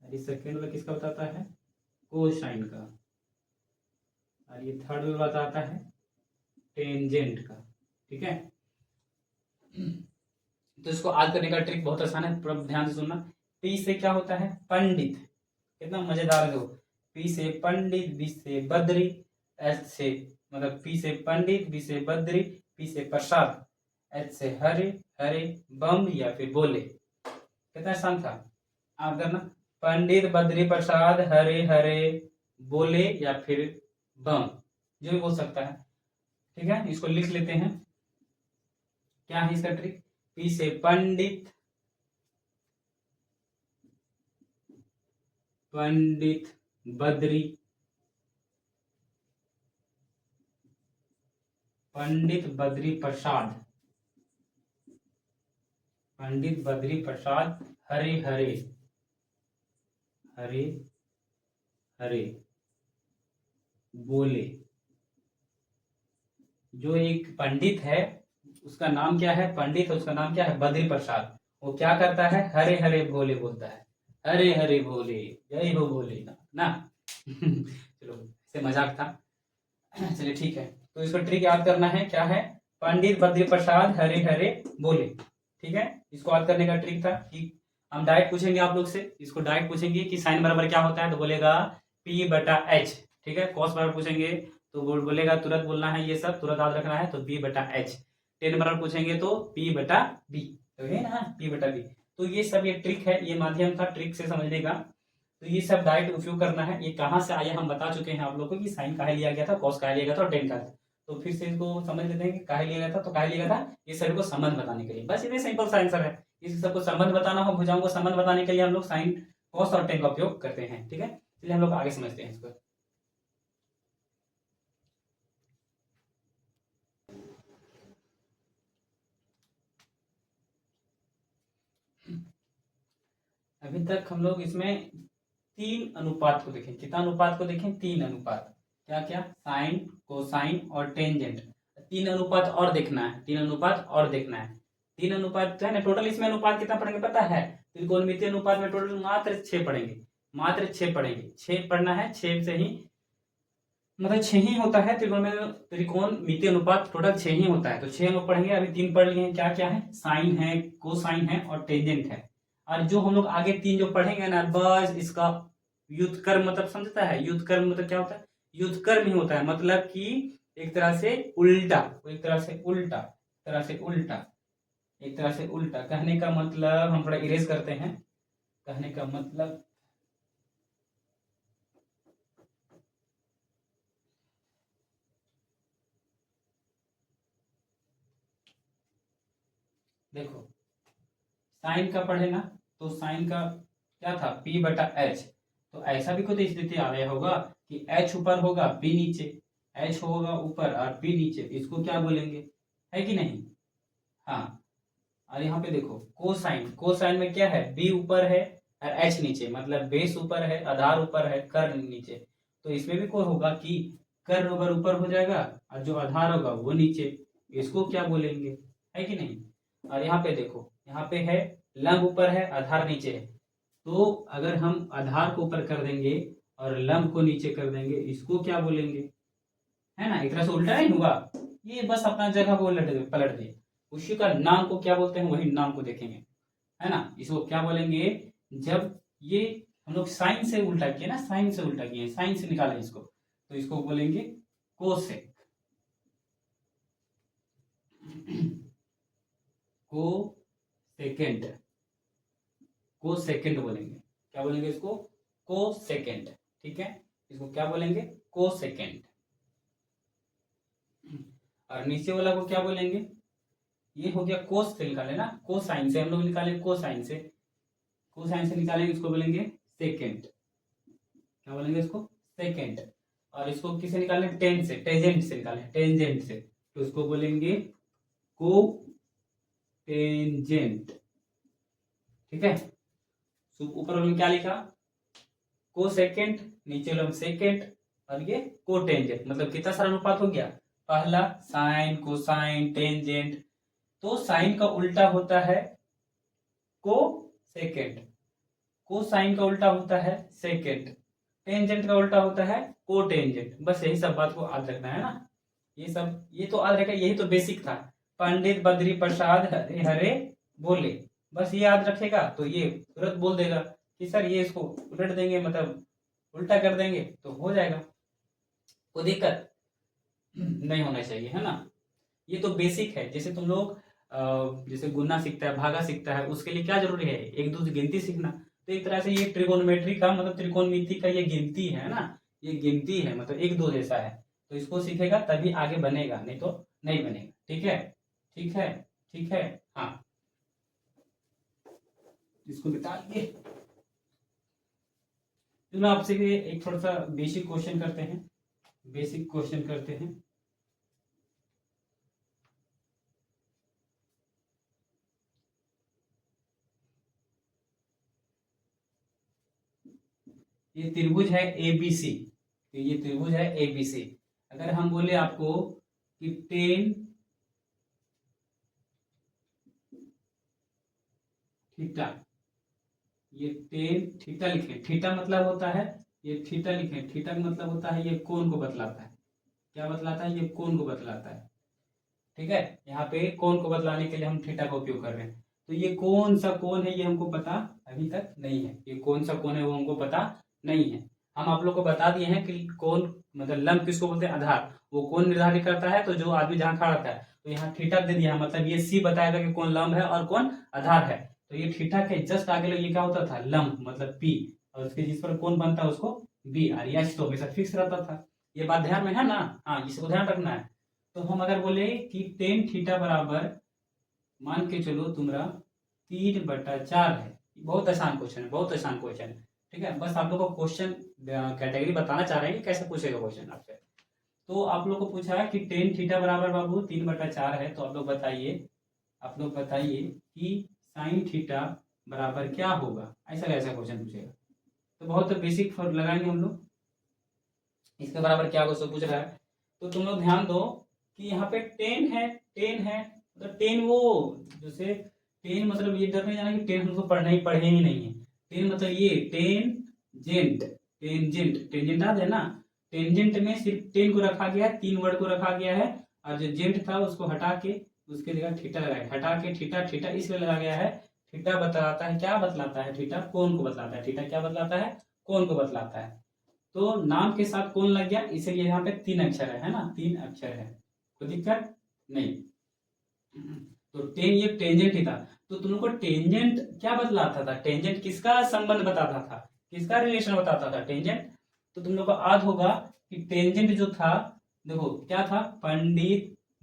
और ये सेकेंड वाला किसका बताता है, कोसाइन का, और ये थर्ड वाला बताता है टेंजेंट का। ठीक है, तो इसको याद करने का ट्रिक बहुत आसान है, पूरा ध्यान से सुनना। पी से क्या होता है, पंडित, कितना मजेदार है। देखो, पी से पंडित, बी से बद्री, एच से मतलब पी से पंडित, बी से बद्री, पी से प्रसाद, एच से हरे, हरे बम या फिर बोले। कितना आसान था, आप करना, पंडित बद्री प्रसाद हरे हरे बोले या फिर बम, जो भी बोल सकता है। ठीक है, इसको लिख लेते हैं। क्या है इसका ट्रिक, पी से पंडित, पंडित बद्री, पंडित बद्री प्रसाद, पंडित बद्री प्रसाद हरे हरे, हरे हरे बोले। जो एक पंडित है उसका नाम क्या है, पंडित है उसका नाम क्या है, बद्री प्रसाद। वो क्या करता है, हरे हरे बोले बोलता है, हरे हरे बोले, जय हो भोले ना। चलो, इससे मजाक था। चलिए ठीक है, तो इसको ट्रिक याद करना है, क्या है, पंडित बद्री प्रसाद हरे हरे बोले। ठीक है, इसको याद करने का ट्रिक था कि हम डायरेक्ट पूछेंगे आप लोग से, इसको डायरेक्ट पूछेंगे कि साइन बराबर क्या होता है, तो बोलेगा P बटा H। ठीक है, कॉस बराबर पूछेंगे तो बोलेगा, तुरंत बोलना है, ये सब तुरंत याद रखना है, तो B बटा H। टेन बराबर पूछेंगे तो P बटा B, तो है ना, P बटा B। तो ये सब ये ट्रिक है, ये माध्यम था ट्रिक से समझने का। तो ये सब डायरेक्ट उपयोग करना है। ये कहाँ से आया हम बता चुके हैं आप लोगों को कि साइन काहे लिया गया था, कॉस काहे लिया गया था और टेन का। तो फिर से इसको समझ लेते हैं कि काहे लिया गया था, तो काहे लिया गया था, ये सभी को संबंध बताने के लिए, बस इतने सिंपल सा आंसर है। इस सबको संबंध बताना हो, भुजाओं को संबंध बताने के लिए हम लोग साइन कॉस और टेन का उपयोग करते हैं। ठीक है, चलिए हम लोग आगे समझते हैं इसको। अभी तक हम लोग इसमें तीन अनुपात को देखें, कितना अनुपात को देखें, तीन अनुपात। क्या क्या, साइन, कोसाइन और टेंजेंट। तीन अनुपात और देखना है, तीन अनुपात और देखना है। तीन अनुपात है ना, टोटल इसमें अनुपात कितना पढ़ेंगे पता है, त्रिकोणमितीय अनुपात में टोटल मात्र 6 पढ़ेंगे, मात्र 6 पढ़ेंगे, 6 पढ़ना है, 6 से ही मतलब 6 ही होता है त्रिकोणमितीय अनुपात, टोटल 6 ही होता है। तो 6 हम लोग पढ़ेंगे, अभी 3 पढ़ लिए हैं। क्या क्या है, साइन है, कोसाइन है और टेंजेंट है। और जो हम लोग आगे 3 जो पढ़ेंगे ना, बस इसका व्युत्क्रम मतलब समझता है, व्युत्क्रम मतलब क्या होता है, व्युत्क्रम ही होता है, मतलब कि एक तरह से उल्टा, एक तरह से उल्टा, तरह से उल्टा, एक तरह से उल्टा। कहने का मतलब, हम थोड़ा इरेज करते हैं, कहने का मतलब देखो, साइन का पढ़े ना, तो साइन का क्या था, P बटा H। तो ऐसा भी कोई स्थिति आ गया होगा कि H ऊपर होगा P नीचे, H होगा ऊपर और P नीचे, इसको क्या बोलेंगे, है कि नहीं। हाँ, और यहाँ पे देखो कोसाइन, कोसाइन में क्या है, B ऊपर है और H नीचे, मतलब बेस ऊपर है, आधार ऊपर है, कर्ण नीचे। तो इसमें भी कोई होगा कि कर्ण अगर ऊपर हो जाएगा और जो आधार होगा वो नीचे, इसको क्या बोलेंगे, है कि नहीं। और यहाँ पे देखो, यहाँ पे है लंब ऊपर है, आधार नीचे है। तो अगर हम आधार को ऊपर कर देंगे और लंब को नीचे कर देंगे, इसको क्या बोलेंगे, है ना, एक तरह से उल्टा नहीं हुआ, ये बस अपना जगह को पलट दिए। उसी का नाम को क्या बोलते हैं, वही नाम को देखेंगे, है ना। इसको क्या बोलेंगे, जब ये हम लोग साइन से उल्टा किए ना, साइन से उल्टा किए, साइन से निकाले इसको, तो इसको बोलेंगे कोसेक, को सेकेंड, को सेकेंड बोलेंगे। क्या बोलेंगे इसको, को सेकेंड। ठीक है, इसको क्या बोलेंगे, को सेकेंड। और नीचे वाला को क्या बोलेंगे, ये हो गया कोस से निकाले ना, कोसाइन से हम लोग निकाले, कोसाइन से, कोसाइन से निकालेंगे, इसको बोलेंगे सेकेंड। क्या बोलेंगे इसको, सेकेंड। और इसको किसे निकालें, टेन से, टेंजेंट से निकालें, टेंजेंट से, तो इसको बोलेंगे को टेंजेंट। ठीक है, ऊपर वाले में क्या लिखा, को सेकेंड, नीचे वाले में सेकेंड, और ये को टेंजेंट। मतलब कितना सारा अनुपात हो गया, पहला साइन, कोसाइन, टेंजेंट। तो साइन का उल्टा होता है को सेकेंड, कोसाइन का उल्टा होता है सेकेंड, टेंजेंट का उल्टा होता है कोटेंजेंट। बस यही सब बात को याद रखना है ना, ये सब ये तो याद रखा, यही तो बेसिक था। पंडित बद्री प्रसाद हरे हरे बोले, बस ये याद रखेगा तो ये तुरंत बोल देगा कि सर ये इसको उलट देंगे, मतलब उल्टा कर देंगे तो हो जाएगा, कोई दिक्कत नहीं होना चाहिए, है ना। ये तो बेसिक है। जैसे तुम लोग जैसे गुना सीखता है, भागा सीखता है, उसके लिए क्या जरूरी है, एक दूसरी गिनती सीखना। तो एक तरह से ये ट्रिगोनोमेट्री का मतलब त्रिकोणमिति का ये गिनती है ना, ये गिनती है, मतलब एक दो जैसा है। तो इसको सीखेगा तभी आगे बनेगा, नहीं तो नहीं बनेगा। ठीक है, ठीक है, ठीक है। हाँ, इसको बताइए। चलो आपसे एक थोड़ा सा बेसिक क्वेश्चन करते हैं, बेसिक क्वेश्चन करते हैं। ये त्रिभुज है एबीसी, तो ये त्रिभुज है एबीसी। अगर हम बोले आपको कि टेन थीटा, ये टेन थीटा लिखें, थीटा मतलब होता है ये, थीटा लिखें, थीटा का मतलब होता है ये कोण को बतलाता है। क्या बतलाता है, ये कोण को बतलाता है। ठीक है, यहाँ पे कोण को बतलाने के लिए हम थीटा का उपयोग कर रहे हैं। तो ये कौन सा कोण है ये हमको पता अभी तक नहीं है, ये कौन सा कोण है वो हमको पता नहीं है। हम आप लोग को बता दिए हैं कि कोण मतलब लंब किसको बोलते हैं, आधार, वो कोण निर्धारित करता है। तो जो आदमी जहाँ खड़ा रहता है, तो यहाँ थीटा दे दिया, मतलब ये सी बताएगा कि कौन लंब है और कौन आधार है। तो ये थीटा के जस्ट आगे ये क्या होता था, लंब मतलब पी, और उसके जिस पर कोण बनता है उसको बी, और एच तो हमेशा फिक्स रहता था। ये बात ध्यान में है ना, हाँ इसको ध्यान रखना है। तो हम अगर बोले कि टेन थीटा बराबर मान के चलो तुम्हारा 3/4 है, बहुत आसान क्वेश्चन है, बहुत आसान क्वेश्चन है। ठीक है, बस आप लोग को क्वेश्चन कैटेगरी बताना चाह रहे हैं कि कैसे पूछेगा क्वेश्चन आपसे। तो आप लोग को पूछा है कि टेन थीटा बराबर बाबू 3/4 है, तो आप लोग बताइए, आप लोग बताइए कि साइन थीटा बराबर क्या होगा, ऐसा कैसा क्वेश्चन पूछेगा। तो बहुत बेसिक लगाएंगे हम लोग, इसके बराबर क्या क्वेश्चन पूछ रहा है। तो तुम लोग ध्यान दो कि यहाँ पे टेन है, टेन है, मतलब टेन वो जैसे टेन मतलब ये डर नहीं जाना कि टेन हमको पढ़ना ही पढ़े ही नहीं है। टेन मतलब ये टेन जेंट, टेंजेंट, टेंजेंट याद है ना, टेंजेंट में सिर्फ टेन को रखा गया है, 3 वर्ड को रखा गया है, और जो जेंट था उसको हटा के उसके जगह थीटा लगाया, हटा के थीटा, थीटा इसलिए लगा गया है। थीटा बतलाता है, क्या बतलाता है, थीटा कोण को बतलाता है, थीटा क्या बतलाता है, कोण को बतलाता है। तो नाम के साथ कौन लग गया, इसलिए यहाँ पे 3 अक्षर है ना, 3 अक्षर है, कोई दिक्कत नहीं। तो टेन ये टेंजेंट ही था। तो तुम लोग को टेंजेंट क्या बतलाता था, टेंजेंट किसका संबंध बताता था, किसका रिलेशन बताता था टेंजेंट। तो तुम लोग को याद होगा कि टेंजेंट जो था, देखो क्या था,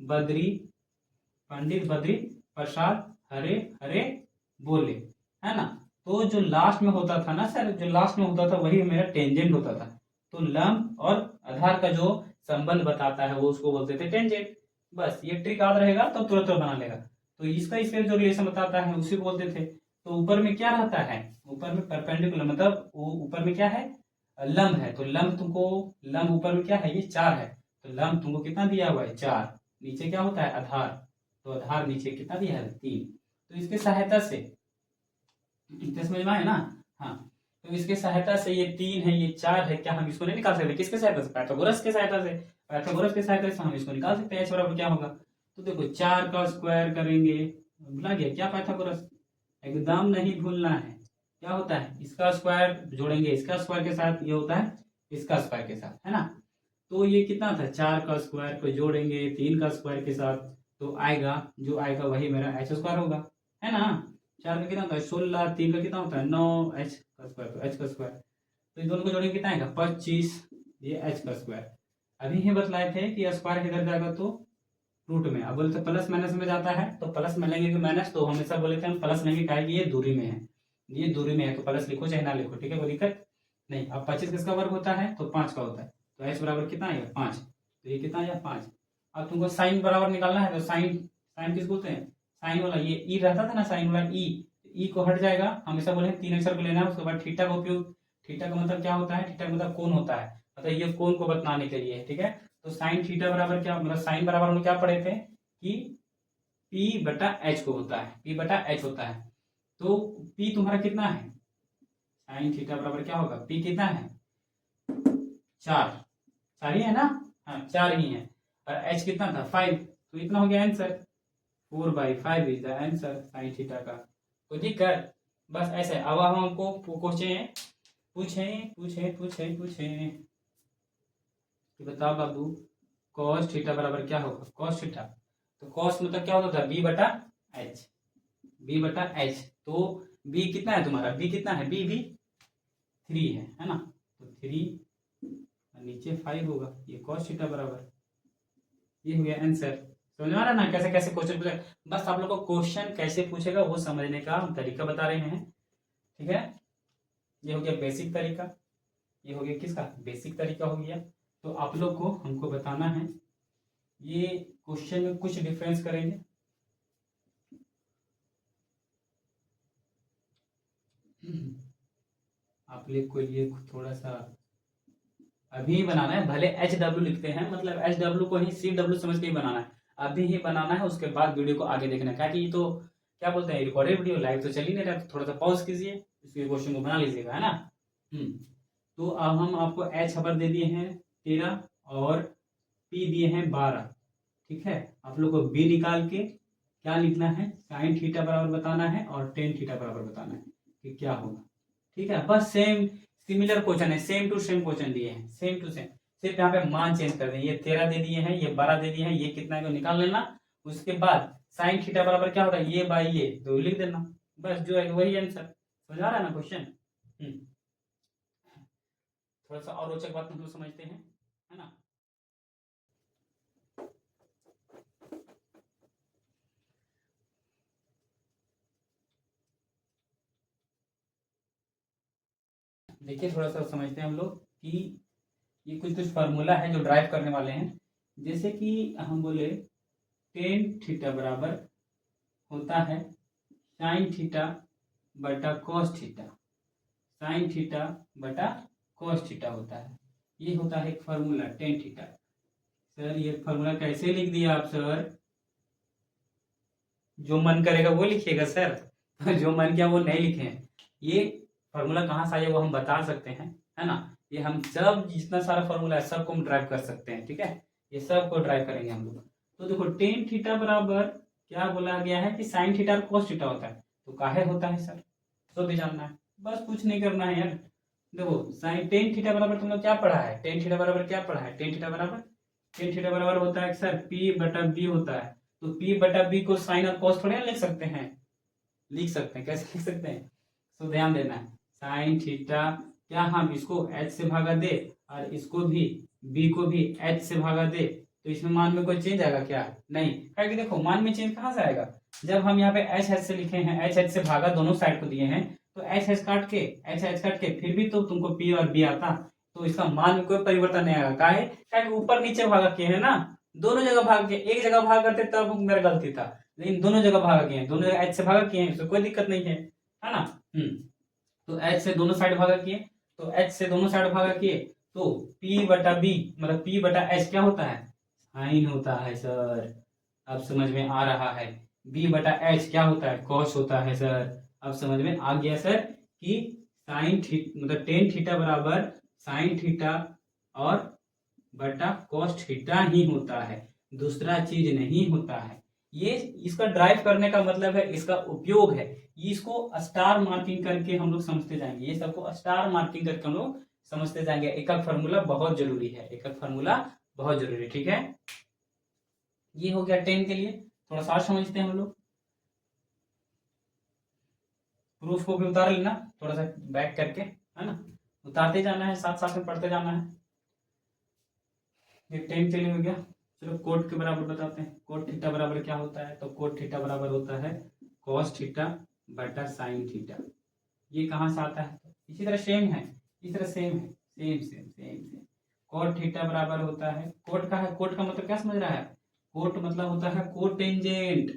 बद्री पंडित बद्री प्रसाद हरे हरे बोले, है ना। तो जो लास्ट में होता था ना सर, जो लास्ट में होता था वही मेरा टेंजेंट होता था। तो लंब और आधार का जो संबंध बताता है वो उसको बोलते थे टेंजेंट। बस ये ट्रिक याद रहेगा तो तुरंत बना लेगा। तो इसका इसके जो रिलेशन बताता है उसी को बोलते थे। तो ऊपर में क्या रहता है, ऊपर में परपेंडिकुलर मतलब ऊपर में क्या है, लंब है। तो लंब तुमको, लंब ऊपर में क्या है, ये 4 है। तो लंब तुमको कितना दिया हुआ है, 4। नीचे क्या होता है, आधार। तो आधार नीचे कितना दिया है, 3। तो इसके सहायता से, इतने समझ में आए ना, हाँ। तो इसके सहायता से ये 3 है, ये 4 है, क्या हम इसको नहीं निकाल सकते, किसके सहायता से, पाइथागोरस के सहायता से। पाइथागोरस के सहायता से हम इसको निकाल सकते हैं, h बराबर क्या होगा। तो देखो 4 का स्क्वायर करेंगे, भुला गया क्या, पाइथागोरस एकदम नहीं भूलना है। क्या होता है, इसका स्क्वायर जोड़ेंगे इसका स्क्वायर के साथ, ये होता है इसका स्क्वायर के साथ, है ना। तो ये कितना था, 4 का स्क्वायर को जोड़ेंगे 3 का स्क्वायर के साथ, तो आएगा जो आएगा वही मेरा एच स्क्वायर होगा, है ना। 4 का कितना होता है 16, 3 का कितना होता है 9, एच का स्क्वायर, तो एच का स्क्वायर। तो इन दोनों को जोड़ेंगे कितना आएगा 25, ये एच का स्क्वायर। अभी ही बतलाए थे कि स्क्वायर किधर जाएगा, तो रूट में। अब बोलते प्लस माइनस में जाता है तो प्लस में लेंगे कि माइनस, तो हमेशा बोले थे हम प्लस लेंगे, क्या है कि ये दूरी में है, ये दूरी में है, तो प्लस लिखो चाहे ना लिखो, ठीक है, कोई दिक्कत नहीं। अब 25 किसका वर्ग होता है, तो 5 का होता है। तो एच बराबर कितना आएगा 5, तो ये कितना आएगा 5। अब तुमको साइन बराबर निकालना है, तो साइन, साइन किस बोलते हैं, साइन वाला ये ई रहता था ना, साइन वाला ई को हट जाएगा। हमेशा बोले 3 अक्षर को लेना है, उसके बाद थीटा का उपयोग। थीटा का मतलब क्या होता है, थीटा का मतलब कोण होता है, मतलब ये कोण को बतलाने के लिए, ठीक है। तो साइन थीटा बराबर क्या, मतलब साइन बराबर हम क्या पढ़े थे कि P बटा एच को होता है, P बटा एच होता है। तो P तुम्हारा कितना है साइन थीटा बराबर क्या होगा, पी कितना है 4, 4 ही है ना, हाँ 4 ही है, और एच कितना था 5, तो इतना हो गया answer, 4/5 is the answer sine theta का। तो दिक्कत बस ऐसे। अब हम हमको क्वेश्चन पूछे कि बताओ बाबू कॉस थीटा बराबर क्या होगा, कॉस थीटा, तो कॉस मतलब क्या होता था b/h, b/h, तो b कितना है तुम्हारा, b कितना है, b भी 3 है ना, तो 3 नीचे 5 होगा, ये कॉस थीटा बराबर, ये हो गया आंसर। समझ में आ रहा है ना कैसे कैसे क्वेश्चन पूछे, बस आप लोग को क्वेश्चन कैसे पूछेगा वो समझने का हम तरीका बता रहे हैं, ठीक है। ये हो गया बेसिक तरीका, ये हो गया किसका, बेसिक तरीका हो गया। तो आप लोग को हमको बताना है, ये क्वेश्चन में कुछ डिफरेंस करेंगे, आप लोग को ये थोड़ा सा अभी ही बनाना है, भले HW लिखते हैं, मतलब HW को ही CW समझ के ही बनाना है, अभी ही बनाना है, उसके बाद वीडियो को आगे देखना है, क्या कि तो क्या बोलते हैं रिकॉर्डेड वीडियो लाइव तो चल ही नहीं रहा, तो थोड़ा सा पॉज कीजिए, इसके क्वेश्चन को बना लीजिएगा, है ना। तो अब हम आपको H खबर दे दिए हैं 13 और P दिए हैं 12, ठीक है। आप लोग को B निकाल के क्या लिखना है, साइन थीटा बराबर बताना है और टेन थीटा बराबर बताना है कि क्या होगा, ठीक है। बस सेम सिमिलर क्वेश्चन है, सेम टू सेम क्वेश्चन दिए हैं, सेम टू सेम, सिर्फ यहाँ पे मान चेंज कर दें, ये 13 दे दिए हैं, ये 12 दे दिए हैं, ये कितना है को निकाल लेना, उसके बाद साइन थीटा बराबर क्या होता है, ये बाई ये तो लिख देना, बस जो है वही आंसर। समझ आ रहा है ना क्वेश्चन। थोड़ा सा और रोचक बात हम लोग समझते हैं, है ना। देखिए थोड़ा सा समझते हैं हम लोग कि ये कुछ कुछ फार्मूला है जो ड्राइव करने वाले हैं, जैसे कि हम बोले टेन थीटा बराबर होता है साइन थीटा बटा कॉस थीटा, साइन थीटा बटा कॉस थीटा होता है, ये होता है एक फार्मूला टेन थीटा। सर ये फार्मूला कैसे लिख दिया आप सर, जो मन करेगा वो लिखिएगा सर, जो मन किया वो नहीं लिखे, ये फार्मूला कहाँ से आया वो हम बता सकते हैं, है ना। ये हम सब जितना सारा फार्मूला है सबको हम ड्राइव कर सकते हैं, ठीक है, ये सब को ड्राइव करेंगे हम लोग। तो देखो टेन थीटा बराबर क्या बोला गया है कि साइन थीटा और कोस थीटा होता है, तो काहे होता है सर, तो भी जानना है, बस कुछ नहीं करना है यार। देखो साइन टेन थीटा बराबर तुम लोग क्या पढ़ा है, टेन थीटा बराबर क्या पढ़ा है, टेन थीटा बराबर होता है सर P/B होता है, तो P/B को साइन और कॉस थोड़े ना लिख सकते हैं, लिख सकते हैं, कैसे लिख सकते हैं, तो ध्यान देना है, साइन थीटा क्या हम इसको h से भागा दे और इसको भी b को भी h से भागा दे, तो इसमें मान में कोई चेंज आएगा क्या, नहीं, क्योंकि देखो मान में चेंज कहाँ से आएगा, जब हम यहाँ पे h से लिखे हैं, h से भागा दोनों साइड को दिए हैं, तो h काट के फिर भी तो तुमको p और b आता, तो इसका मान में कोई परिवर्तन नहीं आएगा, काहे क्योंकि ऊपर नीचे भागा किए है ना, दोनों जगह भाग के, एक जगह भाग करते तब मेरा गलती था, लेकिन दोनों जगह भागा किए हैं, दोनों जगह h से भागा किए हैं, इसमें कोई दिक्कत नहीं है ना। तो h से दोनों साइड भागा किए, तो h से दोनों साइड भागा किए, तो P/B मतलब P/H क्या होता है, साइन होता है सर, अब समझ में आ रहा है। B/H क्या होता है, कॉस होता है सर, अब समझ में आ गया सर कि साइन थीटा मतलब टेन थीटा बराबर साइन थीटा और बटा कॉस थीटा ही होता है, दूसरा चीज नहीं होता है। ये इसका ड्राइव करने का मतलब है, इसका उपयोग है, इसको स्टार मार्किंग करके हम लोग समझते जाएंगे, ये सबको स्टार मार्किंग करके हम लोग समझते जाएंगे, एक एक फार्मूला बहुत जरूरी है, एक एक फार्मूला बहुत जरूरी, ठीक है। ये हो गया 10 के लिए, थोड़ा सा समझते हैं हम लोग, प्रूफ को भी उतार लेना थोड़ा सा बैक करके, है ना, उतारते जाना है, साथ साथ में पढ़ते जाना है। ये 10 के लिए हो गया। चलो कोट के बराबर बताते हैं, कोट थीटा बराबर क्या होता है, तो कोट थीटा बराबर होता है कॉस थीटा बटा साइन थीटा, ये कहाँ से आता है, इसी तरह सेम है, इसी तरह सेम है, same same same same. Cot theta बराबर होता है, कोट का है, कोट का मतलब क्या समझ रहा है, कोट मतलब होता है कोटेंजेंट,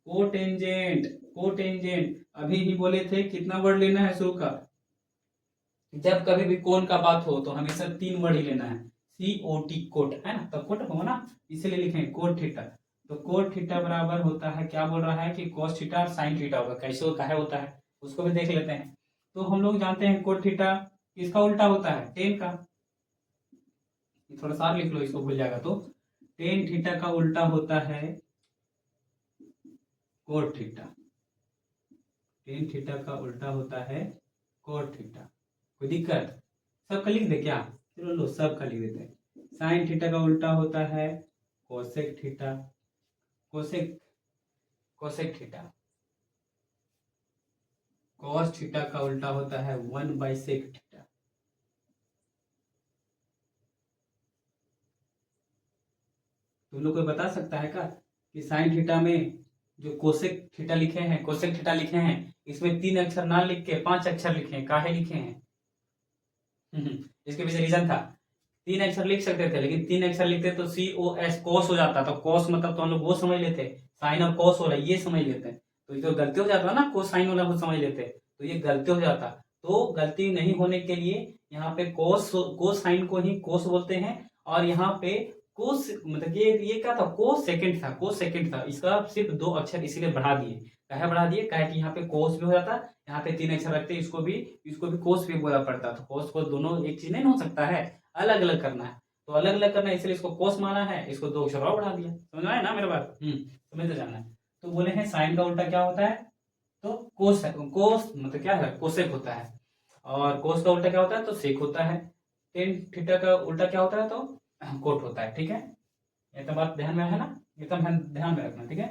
कोटेंजेंट, कोटेंजेंट, अभी ही बोले थे कितना वर्ड लेना है शुरू का, जब कभी भी कोण का बात हो तो हमेशा 3 वर्ड ही लेना है, COT कोट, है ना, तो कोट हो ना, इसलिए लिखेंगे कोट थीटा, तो कोट थीटा बराबर होता है क्या बोल रहा है कि कॉस थीटा और साइन थीटा होगा, कैसे होता है उसको भी देख लेते हैं। तो हम लोग जानते हैं कोट थीटा किसका उल्टा होता है, टेन का। थोड़ा सा लिख लो, इसको भूल जाएगा तो। टेन थीटा का उल्टा होता है कोट थीटा। टेन थीटा का उल्टा होता है कोट थीटा। कोई दिक्कत? सबका लिख दे क्या? चलो लो, सबका लिख देते हैं। साइन थीटा का उल्टा होता है cosec theta. Cosec cosec theta. Cos theta का उल्टा होता है 1/सेक थीटा। तुम लोग कोई बता सकता है क्या कि साइन थीटा में जो कोसेक थीटा लिखे हैं, कोसेक थीटा लिखे हैं, इसमें 3 अक्षर ना लिख के 5 अक्षर लिखे हैं, काहे लिखे हैं? इसके पीछे रीजन था। 3 अक्षर लिख सकते थे, लेकिन 3 अक्षर लिखते तो COS कोस हो जाता। तो कोस मतलब तो हम लोग वो समझ लेते, साइन और कोस हो रहा है ये समझ लेते। तो ये तो गलती हो जाता ना, कोस साइन वाला वो समझ लेते, तो ये गलती हो जाता। तो गलती नहीं होने के लिए यहाँ पे कोस साइन को ही कोस बोलते हैं, और यहाँ पे कोस मतलब ये क्या था, कोस सेकंड था, कोस सेकंड था। इसका सिर्फ 2 अक्षर इसीलिए बढ़ा दिए। काहे बढ़ा दिए? काहे कि यहाँ पे कोस भी हो जाता, यहाँ पे 3 अक्षर रखते, इसको भी कोस भी बोला पड़ता। तो कोस को दोनों एक चीज नहीं हो सकता है, अलग अलग करना है। तो अलग अलग करना है, इसलिए इसको कोस माना है, इसको 2 अक्षर और बढ़ा दिया। समझ में आया ना मेरे बात? समझ तो जाना है। तो बोले हैं साइन का उल्टा क्या होता है, तो कोस है। कोस मतलब क्या है, कोसेक होता है। और कोस का उल्टा क्या होता है, तो सेक होता है। टेन थीटा का उल्टा क्या होता है, तो कोट होता है। ठीक है, ये तो बात ध्यान में है ना, एकदम ध्यान में रखना। ठीक है,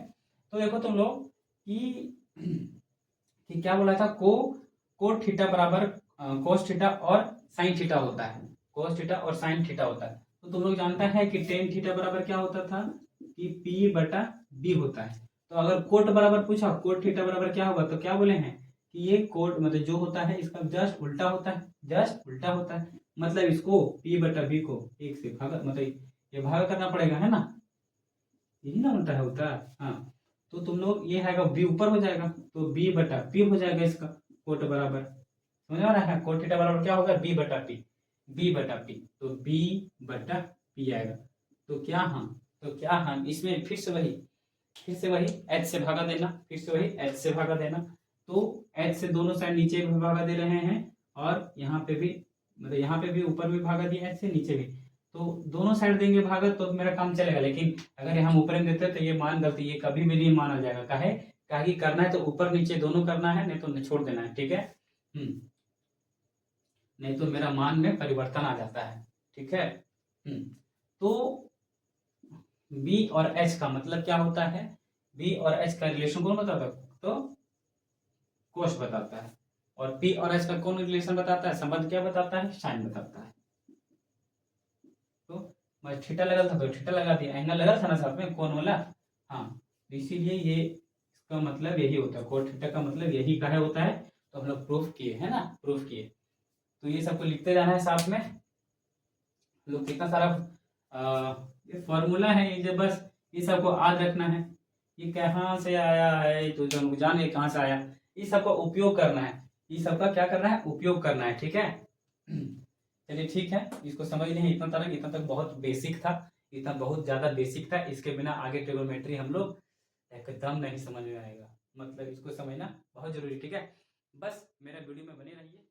तो देखो तुम लोग कि क्या बोला था, कोट थीटा बराबर कोस थीटा और साइन थीटा होता है। कोस थीटा और साइन थीटा होता है। तो तुम लोग जानता है कि टेन थीटा बराबर क्या होता था, कि P/B होता है। तो अगर कोट बराबर पूछा, कोट थीटा बराबर क्या होगा, तो क्या बोले हैं कि ये कोट मतलब जो होता है इसका जस्ट उल्टा होता है, जस्ट उल्टा होता है। मतलब इसको P/B को 1 से भागा, मतलब ये भागा करना पड़ेगा, है ना, यही ना उल्टा होता है। हाँ, तो तुम लोग ये है बी ऊपर हो जाएगा, तो B/P हो जाएगा इसका कोट बराबर। समझ आ रहा है? कोट थीटा बराबर क्या होगा, B/P। B/P, तो B/P आएगा। तो क्या हम इसमें फिर से वही h से भागा देना, फिर से वही h से भागा देना। तो h से दोनों साइड नीचे भी भागा दे रहे हैं, और यहाँ पे भी मतलब यहाँ पे भी ऊपर भी भागा दिया h से, नीचे भी। तो दोनों साइड देंगे भागा तो मेरा काम चलेगा। लेकिन अगर हम ऊपर में देते तो ये मान गलती, ये कभी भी नहीं माना जाएगा। काहे करना है तो ऊपर नीचे दोनों करना है, नहीं तो छोड़ देना है। ठीक है, नहीं तो मेरा मान में परिवर्तन आ जाता है। ठीक है, तो B और H का मतलब क्या होता है, B और H का रिलेशन कौन बताता है, तो कोश बताता है। और P और H का कौन रिलेशन बताता है, संबंध क्या बताता है, साइन बताता है। तो मैं थीटा लगा था तो थीटा लगा दिया, एंगल लगा था ना साथ में, कौन वाला। हाँ, इसीलिए ये इसका मतलब यही होता है, कोट थीटा का मतलब यही काहे होता है। तो हम लोग प्रूफ किए है ना, प्रूफ किए। तो ये सबको लिखते जाना है साथ में। लोग कितना सारा ये फॉर्मूला है, ये जो बस ये सबको याद रखना है। ये कहाँ से आया है तो जो जाने कहाँ से आया, ये सबका उपयोग करना है। ये सबका क्या करना है, उपयोग करना है। ठीक है, चलिए ठीक है, इसको समझ नहीं इतना तक बहुत बेसिक था, इतना बहुत ज़्यादा बेसिक था। इसके बिना आगे ट्रिग्नोमेट्री हम लोग एकदम नहीं समझ में आएगा। मतलब इसको समझना बहुत जरूरी। ठीक है, बस मेरा वीडियो में बने रहिए।